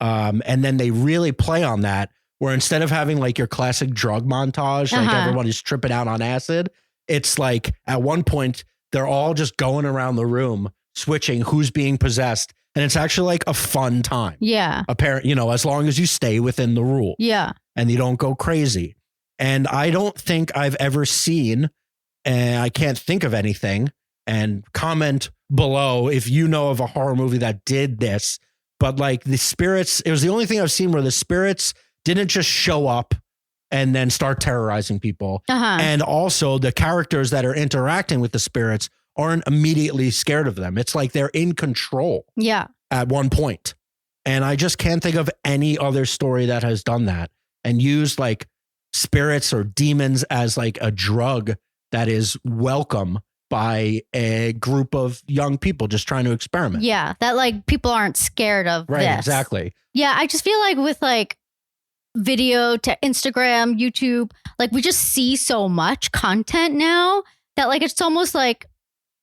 And then they really play on that, where instead of having like your classic drug montage, like everyone is tripping out on acid, it's like at one point they're all just going around the room switching who's being possessed. And it's actually like a fun time. Yeah. As long as you stay within the rule. Yeah. And you don't go crazy. And I don't think I've ever seen, and I can't think of anything, and comment below if you know of a horror movie that did this, but like the spirits, it was the only thing I've seen where the spirits didn't just show up and then start terrorizing people. And also the characters that are interacting with the spirits aren't immediately scared of them. It's like they're in control. Yeah. At one point. And I just can't think of any other story that has done that and used like spirits or demons as like a drug that is welcome by a group of young people just trying to experiment. Yeah. That like people aren't scared of Right. this. Exactly. Yeah. I just feel like with like video to Instagram, YouTube, like we just see so much content now that like it's almost like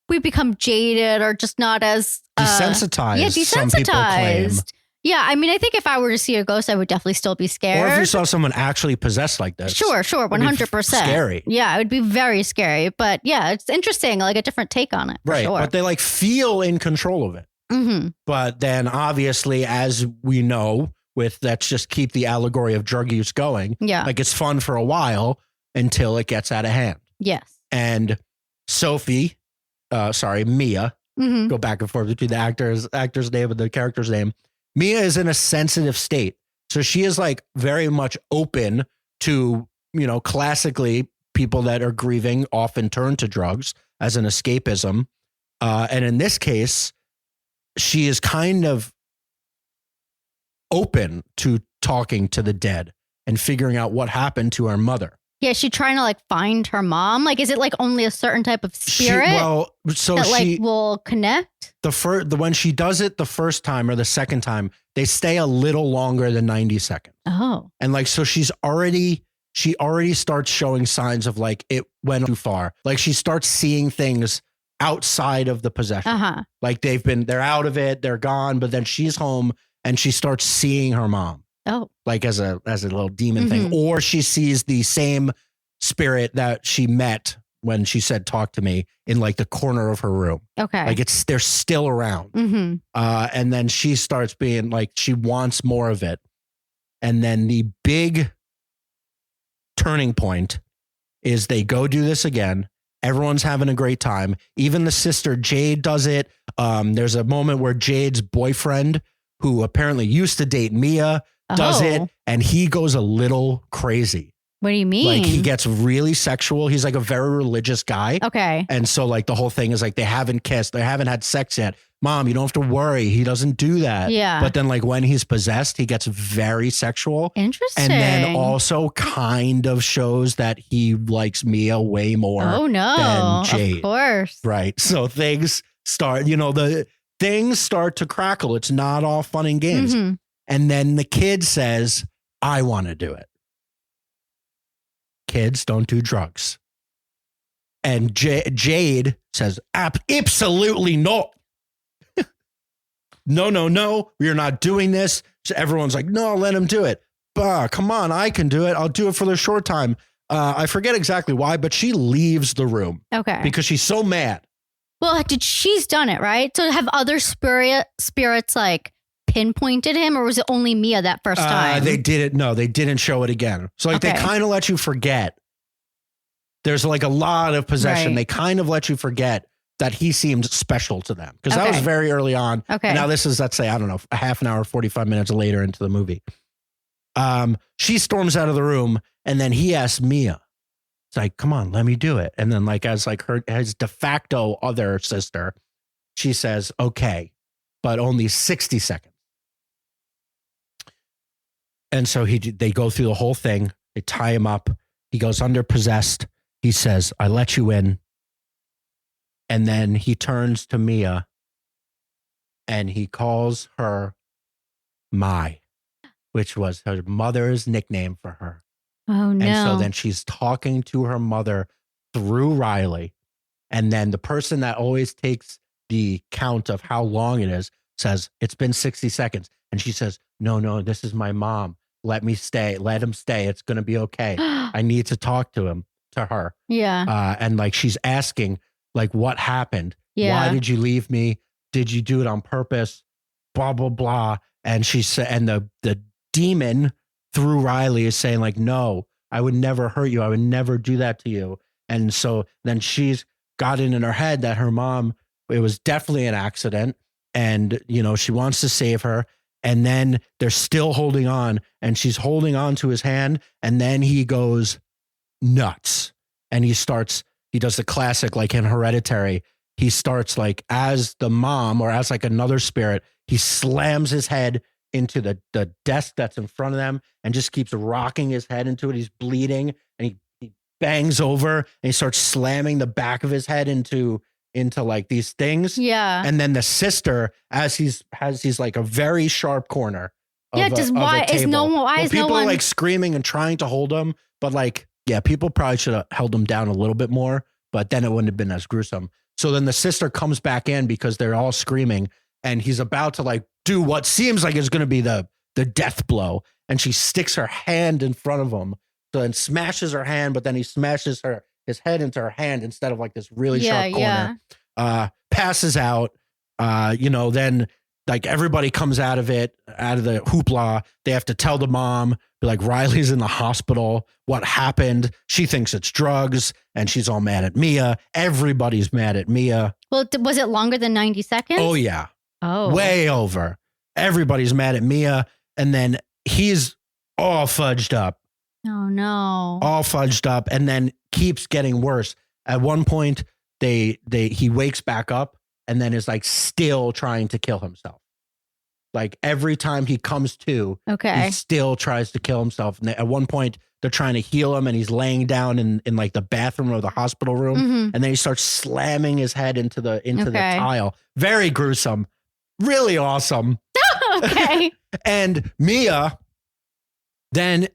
we become jaded or just not as desensitized. Yeah, some people claim. desensitized. Yeah, I mean, I think if I were to see a ghost, I would definitely still be scared. Or if you saw someone actually possessed like this. Sure, 100%. Scary. Yeah, it would be very scary. But yeah, it's interesting, like a different take on it. Right, sure. but they like feel in control of it. Mm-hmm. But then obviously, as we know, with let's just keep the allegory of drug use going. Yeah. Like it's fun for a while until it gets out of hand. Yes. And Mia, go back and forth between the actor's name and the character's name. Mia is in a sensitive state. So she is like very much open to, you know, classically people that are grieving often turn to drugs as an escapism. And in this case, she is kind of open to talking to the dead and figuring out what happened to her mother. Yeah, is she trying to like find her mom? Like, is it like only a certain type of spirit that like will connect? When she does it the first time or the second time, they stay a little longer than 90 seconds. Oh. And like, so she already starts showing signs of like it went too far. Like she starts seeing things outside of the possession. Like they're out of it, they're gone, but then she's home and she starts seeing her mom. Oh, like as a little demon thing, or she sees the same spirit that she met when she said, "Talk to me," in like the corner of her room. Okay. Like they're still around. And then she starts being like, she wants more of it. And then the big turning point is they go do this again. Everyone's having a great time. Even the sister Jade does it. There's a moment where Jade's boyfriend, who apparently used to date Mia, does it, and he goes a little crazy. What do you mean? Like he gets really sexual. He's like a very religious guy. Okay. And so like the whole thing is like they haven't kissed, they haven't had sex yet. Mom, you don't have to worry. He doesn't do that. Yeah. But then like when he's possessed, he gets very sexual. Interesting. And then also kind of shows that he likes Mia way more than Jade. Of course. Right. So things start, the things start to crackle. It's not all fun and games. And then the kid says, I want to do it. Kids don't do drugs. And Jade says, absolutely not. No, we're not doing this. So everyone's like, no, let him do it. Come on, I can do it. I'll do it for the short time. I forget exactly why, but she leaves the room. Okay. Because she's so mad. Well, she's done it, right? So have other spirits like pinpointed him, or was it only Mia that first time? They didn't. No, they didn't show it again. So like they kind of let you forget. There's like a lot of possession. Right. They kind of let you forget that he seemed special to them because that was very early on. Okay. And now this is, let's say, I don't know, a half an hour, 45 minutes later into the movie. She storms out of the room and then he asks Mia, it's like, come on, let me do it. And then like, as like his de facto other sister, she says, okay, but only 60 seconds. And so they go through the whole thing. They tie him up. He goes under possessed. He says, I let you in. And then he turns to Mia and he calls her Mai, which was her mother's nickname for her. Oh, no. And so then she's talking to her mother through Riley. And then the person that always takes the count of how long it is says, it's been 60 seconds. And she says, no, this is my mom. Let me stay. Let him stay. It's going to be okay. I need to talk to her. Yeah. And like, she's asking like, what happened? Yeah. Why did you leave me? Did you do it on purpose? Blah, blah, blah. And she said, and the demon through Riley is saying like, no, I would never hurt you. I would never do that to you. And so then she's got it in her head that her mom, it was definitely an accident. And, she wants to save her. And then they're still holding on, and she's holding on to his hand. And then he goes nuts, and he does the classic, like in Hereditary. He starts like as the mom or as like another spirit, he slams his head into the desk that's in front of them and just keeps rocking his head into it. He's bleeding, and he bangs over, and he starts slamming the back of his head into like these things. Yeah. And then the sister, as he's like a very sharp corner. Yeah. Why is no one people are like screaming and trying to hold him, but like, yeah, people probably should have held him down a little bit more, but then it wouldn't have been as gruesome. So then the sister comes back in because they're all screaming, and he's about to like do what seems like is going to be the death blow. And she sticks her hand in front of him. So then smashes her hand, but then he smashes his head into her hand instead of like this really sharp corner. Passes out. Then like everybody comes out of the hoopla. They have to tell the mom, be like, Riley's in the hospital. What happened? She thinks it's drugs, and she's all mad at Mia. Everybody's mad at Mia. Well, was it longer than 90 seconds? Oh, yeah. Oh. Way over. Everybody's mad at Mia. And then he's all fudged up. Oh, no. All fudged up, and then keeps getting worse. At one point, he wakes back up and then is like still trying to kill himself. Like every time he comes to, he still tries to kill himself. And at one point, they're trying to heal him, and he's laying down in like the bathroom or the hospital room. Mm-hmm. And then he starts slamming his head into the tile. Very gruesome. Really awesome. Okay. And Mia then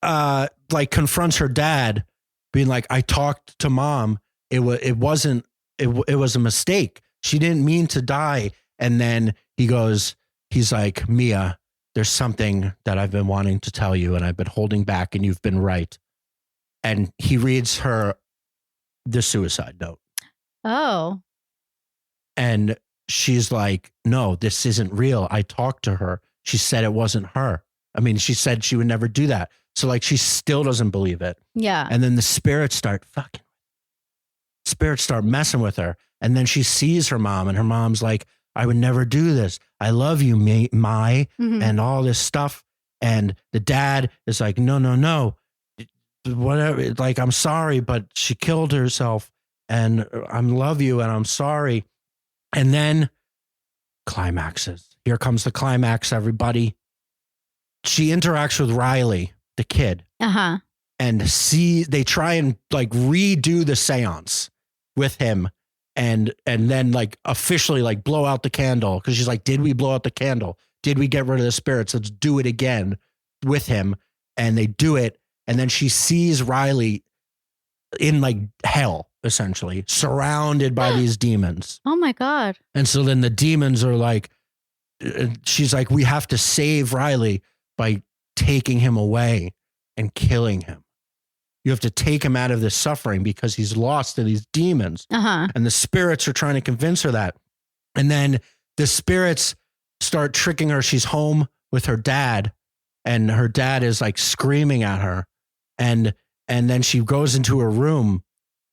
like confronts her dad, being like, I talked to mom. It was a mistake. She didn't mean to die. And then he's like, Mia, there's something that I've been wanting to tell you, and I've been holding back, and you've been right. And he reads her the suicide note. Oh. And she's like, no, this isn't real. I talked to her. She said it wasn't her. I mean, she said she would never do that. So like, she still doesn't believe it. Yeah. And then the spirits start messing with her. And then she sees her mom, and her mom's like, I would never do this. I love you, Mai, and all this stuff. And the dad is like, no, whatever. Like, I'm sorry, but she killed herself, and I love you, and I'm sorry. And then climaxes. Here comes the climax, everybody. She interacts with Riley, the kid. Uh-huh. And they try and like redo the seance with him, and then like officially like blow out the candle, because she's like, did we blow out the candle? Did we get rid of the spirits? Let's do it again with him. And they do it, and then she sees Riley in like hell, essentially surrounded by these demons. Oh my God. And so then the demons are like, she's like, we have to save Riley by taking him away and killing him. You have to take him out of this suffering because he's lost to these demons. Uh-huh. And the spirits are trying to convince her that. And then the spirits start tricking her. She's home with her dad, and her dad is like screaming at her. And then she goes into her room,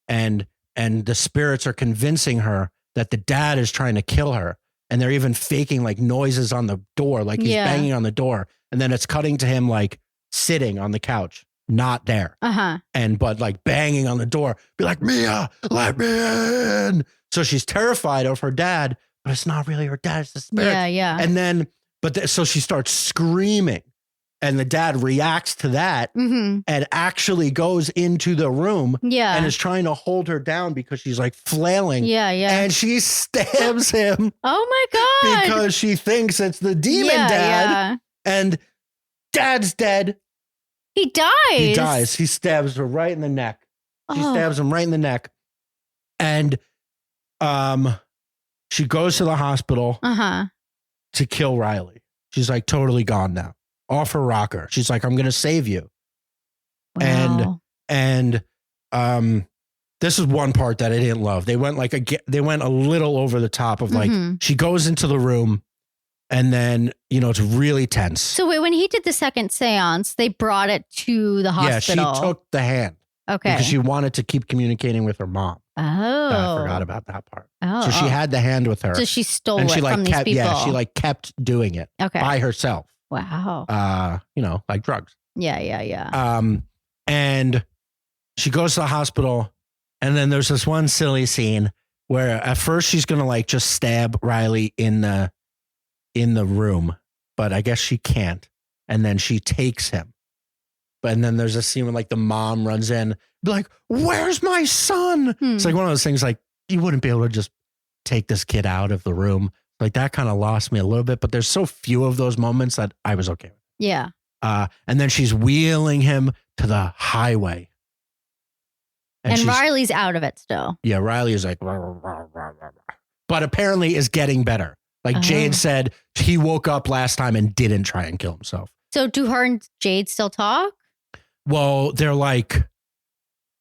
and the spirits are convincing her that the dad is trying to kill her. And they're even faking like noises on the door, like he's banging on the door. And then it's cutting to him like sitting on the couch, not there. Uh-huh. But like banging on the door, be like, Mia, let me in. So she's terrified of her dad, but it's not really her dad, it's the spirit. Yeah. And then, so she starts screaming, and the dad reacts to that and actually goes into the room and is trying to hold her down because she's like flailing. Yeah. And she stabs him. Oh my God. Because she thinks it's the demon dad. Yeah. And dad's dead. He dies. He stabs her right in the neck. She stabs him right in the neck. And she goes to the hospital to kill Riley. She's like totally gone now. Off her rocker. She's like, I'm going to save you. Wow. And this is one part that I didn't love. They went a little over the top of like, she goes into the room, and then, it's really tense. So wait, when he did the second seance, they brought it to the hospital. Yeah, she took the hand. Okay. Because she wanted to keep communicating with her mom. I forgot about that part. Oh. So she had the hand with her. So she stole and she it from these people. Yeah, she like kept doing it by herself. Wow. Like drugs. Yeah. And she goes to the hospital, and then there's this one silly scene where at first she's gonna like just stab Riley in the room, but I guess she can't. And then she takes him. And then there's a scene where like the mom runs in, be like, "Where's my son?" It's like one of those things like you wouldn't be able to just take this kid out of the room. Like that kind of lost me a little bit, but there's so few of those moments that I was okay with. Yeah. And then she's wheeling him to the highway. And Riley's out of it still. Yeah, Riley is like, rah, rah, rah, rah, rah. But apparently is getting better. Like Jade said, he woke up last time and didn't try and kill himself. So do her and Jade still talk? Well, they're like,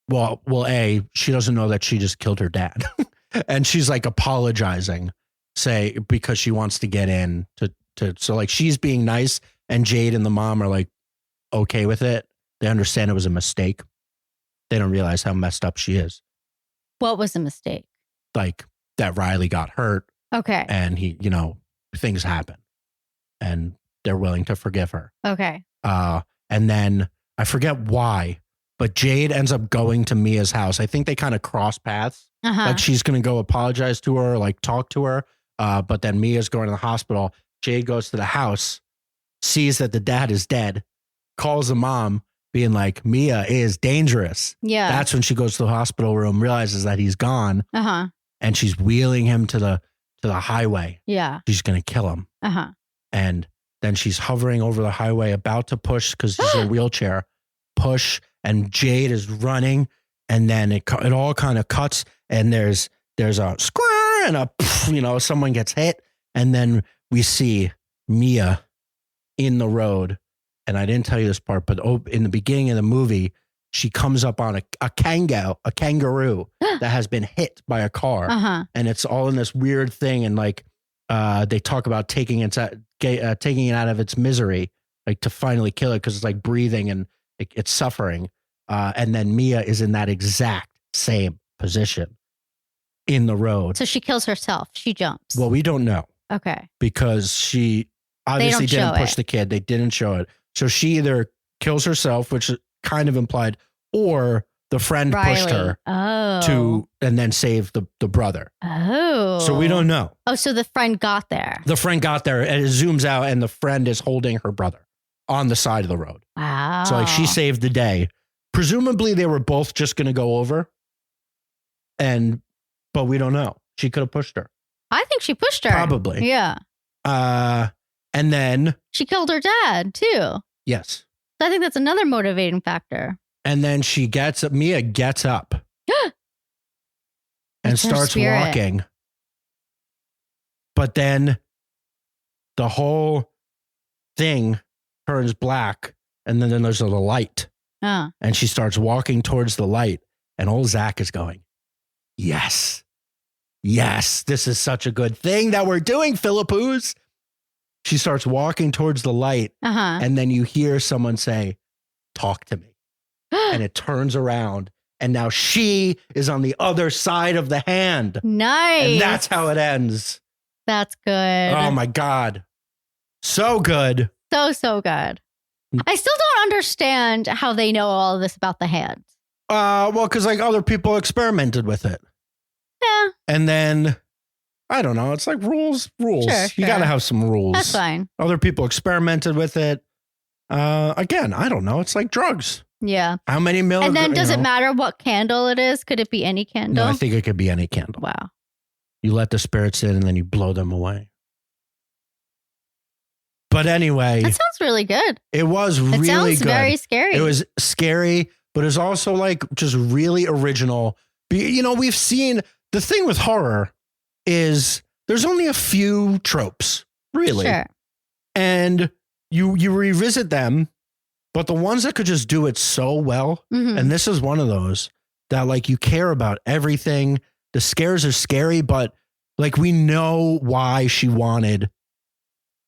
well, A, she doesn't know that she just killed her dad. And she's like apologizing, because she wants to get in so like she's being nice, and Jade and the mom are like okay with it. They understand it was a mistake. They don't realize how messed up she is. What was the mistake? Like that Riley got hurt. Okay. And he, things happen, and they're willing to forgive her. Okay. And then I forget why, but Jade ends up going to Mia's house. I think they kind of cross paths. Like she's going to go apologize to her, like talk to her. But then Mia's going to the hospital. Jade goes to the house, sees that the dad is dead, calls the mom, being like, "Mia is dangerous." Yeah. That's when she goes to the hospital room, realizes that he's gone. And she's wheeling him to the highway. Yeah. She's going to kill him. And then she's hovering over the highway, about to push because she's in a wheelchair. Push, and Jade is running, and then it all kind of cuts, and there's a square and a someone gets hit, and then we see Mia in the road. And I didn't tell you this part, but in the beginning of the movie, she comes up on a kangaroo that has been hit by a car, and it's all in this weird thing, and like they talk about taking it out of its misery, like to finally kill it because it's like breathing and it's suffering. And then Mia is in that exact same position in the road. So she kills herself. She jumps. Well, we don't know. Okay. Because she obviously didn't push the kid. They didn't show it. So she either kills herself, which is kind of implied, or the friend pushed her and then saved the brother. Oh. So we don't know. Oh, so the friend got there. The friend got there, and it zooms out, and the friend is holding her brother on the side of the road. Wow. So like she saved the day. Presumably they were both just going to go over, but we don't know. She could have pushed her. I think she pushed her. Probably. Yeah. And then she killed her dad too. Yes. So I think that's another motivating factor. And then Mia gets up and starts walking. But then the whole thing turns black, and then there's a light. And she starts walking towards the light, and old Zach is going, "Yes, this is such a good thing that we're doing, Philippoos." She starts walking towards the light, and then you hear someone say, "Talk to me." And it turns around, and now she is on the other side of the hand. Nice. And that's how it ends. That's good. Oh my God. So good. So good. I still don't understand how they know all of this about the hand. Well, because like other people experimented with it. Yeah. And then, I don't know. It's like rules. Sure. You got to have some rules. That's fine. Other people experimented with it. Again, I don't know. It's like drugs. Yeah. How many milligrams? And then does it matter what candle it is? Could it be any candle? No, I think it could be any candle. Wow. You let the spirits in and then you blow them away. But anyway. That sounds really good. It was really good. It sounds very scary. It was scary, but it was also like just really original. We've seen, the thing with horror is there's only a few tropes, really. Sure. And you revisit them, but the ones that could just do it so well, and this is one of those that like you care about everything. The scares are scary, but like we know why she wanted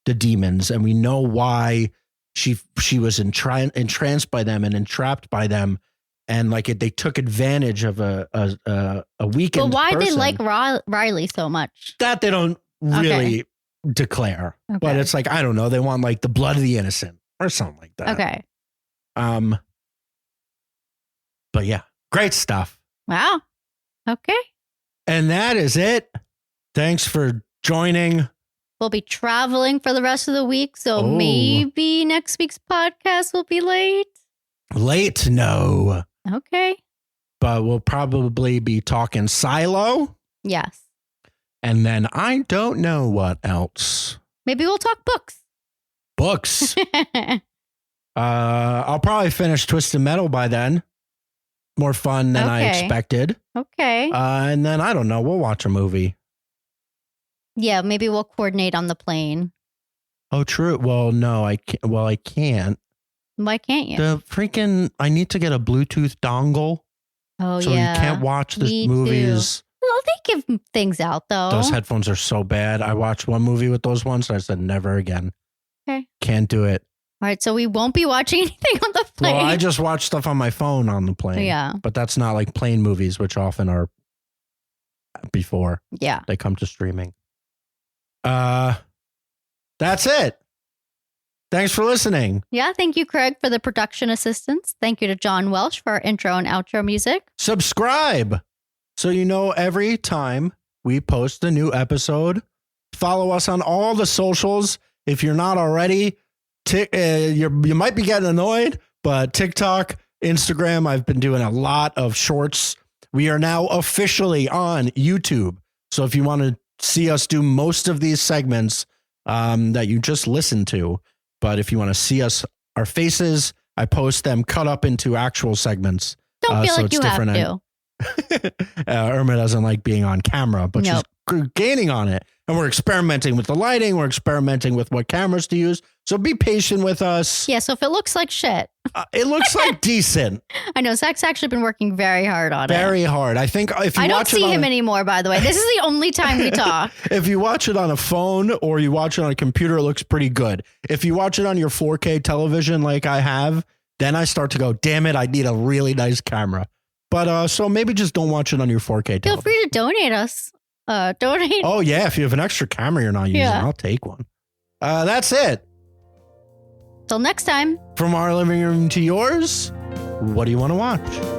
the demons, and we know why she was entranced by them and entrapped by them, and like they took advantage of a weakened. But why person. they like Riley so much? That they don't really declare, but it's like I don't know. They want like the blood of the innocent or something like that. Okay. But yeah, great stuff. Wow. Okay. And that is it. Thanks for joining. We'll be traveling for the rest of the week, so maybe next week's podcast will be late. Late? No. Okay. But we'll probably be talking Silo. Yes. And then I don't know what else. Maybe we'll talk books. Books. I'll probably finish Twisted Metal by then. More fun than I expected. Okay. And then I don't know. We'll watch a movie. Yeah, maybe we'll coordinate on the plane. Oh, true. Well, no, I can't. Well, I can't. Why can't you? I need to get a Bluetooth dongle. Oh, so you can't watch the movies. Well, they give things out, though. Those headphones are so bad. I watched one movie with those ones and I said, never again. Okay. Can't do it. All right. So we won't be watching anything on the plane. Well, I just watch stuff on my phone on the plane. Yeah. But that's not like plane movies, which often are before they come to streaming. That's it. Thanks for listening. Yeah. Thank you, Craig, for the production assistance. Thank you to John Welsh for our intro and outro music. Subscribe so you know every time we post a new episode. Follow us on all the socials. If you're not already, you might be getting annoyed, but TikTok, Instagram, I've been doing a lot of shorts. We are now officially on YouTube. So if you want to see us do most of these segments that you just listened to, but if you want to see our faces, I post them cut up into actual segments. Don't feel like you have to. Irma doesn't like being on camera, but she's gaining on it. And we're experimenting with the lighting. We're experimenting with what cameras to use. So be patient with us. Yeah, so if it looks like shit. It looks like decent. I know. Zach's actually been working very hard on it. Very hard. I think if you I don't see him anymore, by the way. This is the only time we talk. If you watch it on a phone or you watch it on a computer, it looks pretty good. If you watch it on your 4K television like I have, then I start to go, damn it, I need a really nice camera. But so maybe just don't watch it on your 4K television. Feel free to donate us. Donate. Oh, yeah. If you have an extra camera you're not using, I'll take one. That's it. Till next time. From our living room to yours, what do you want to watch?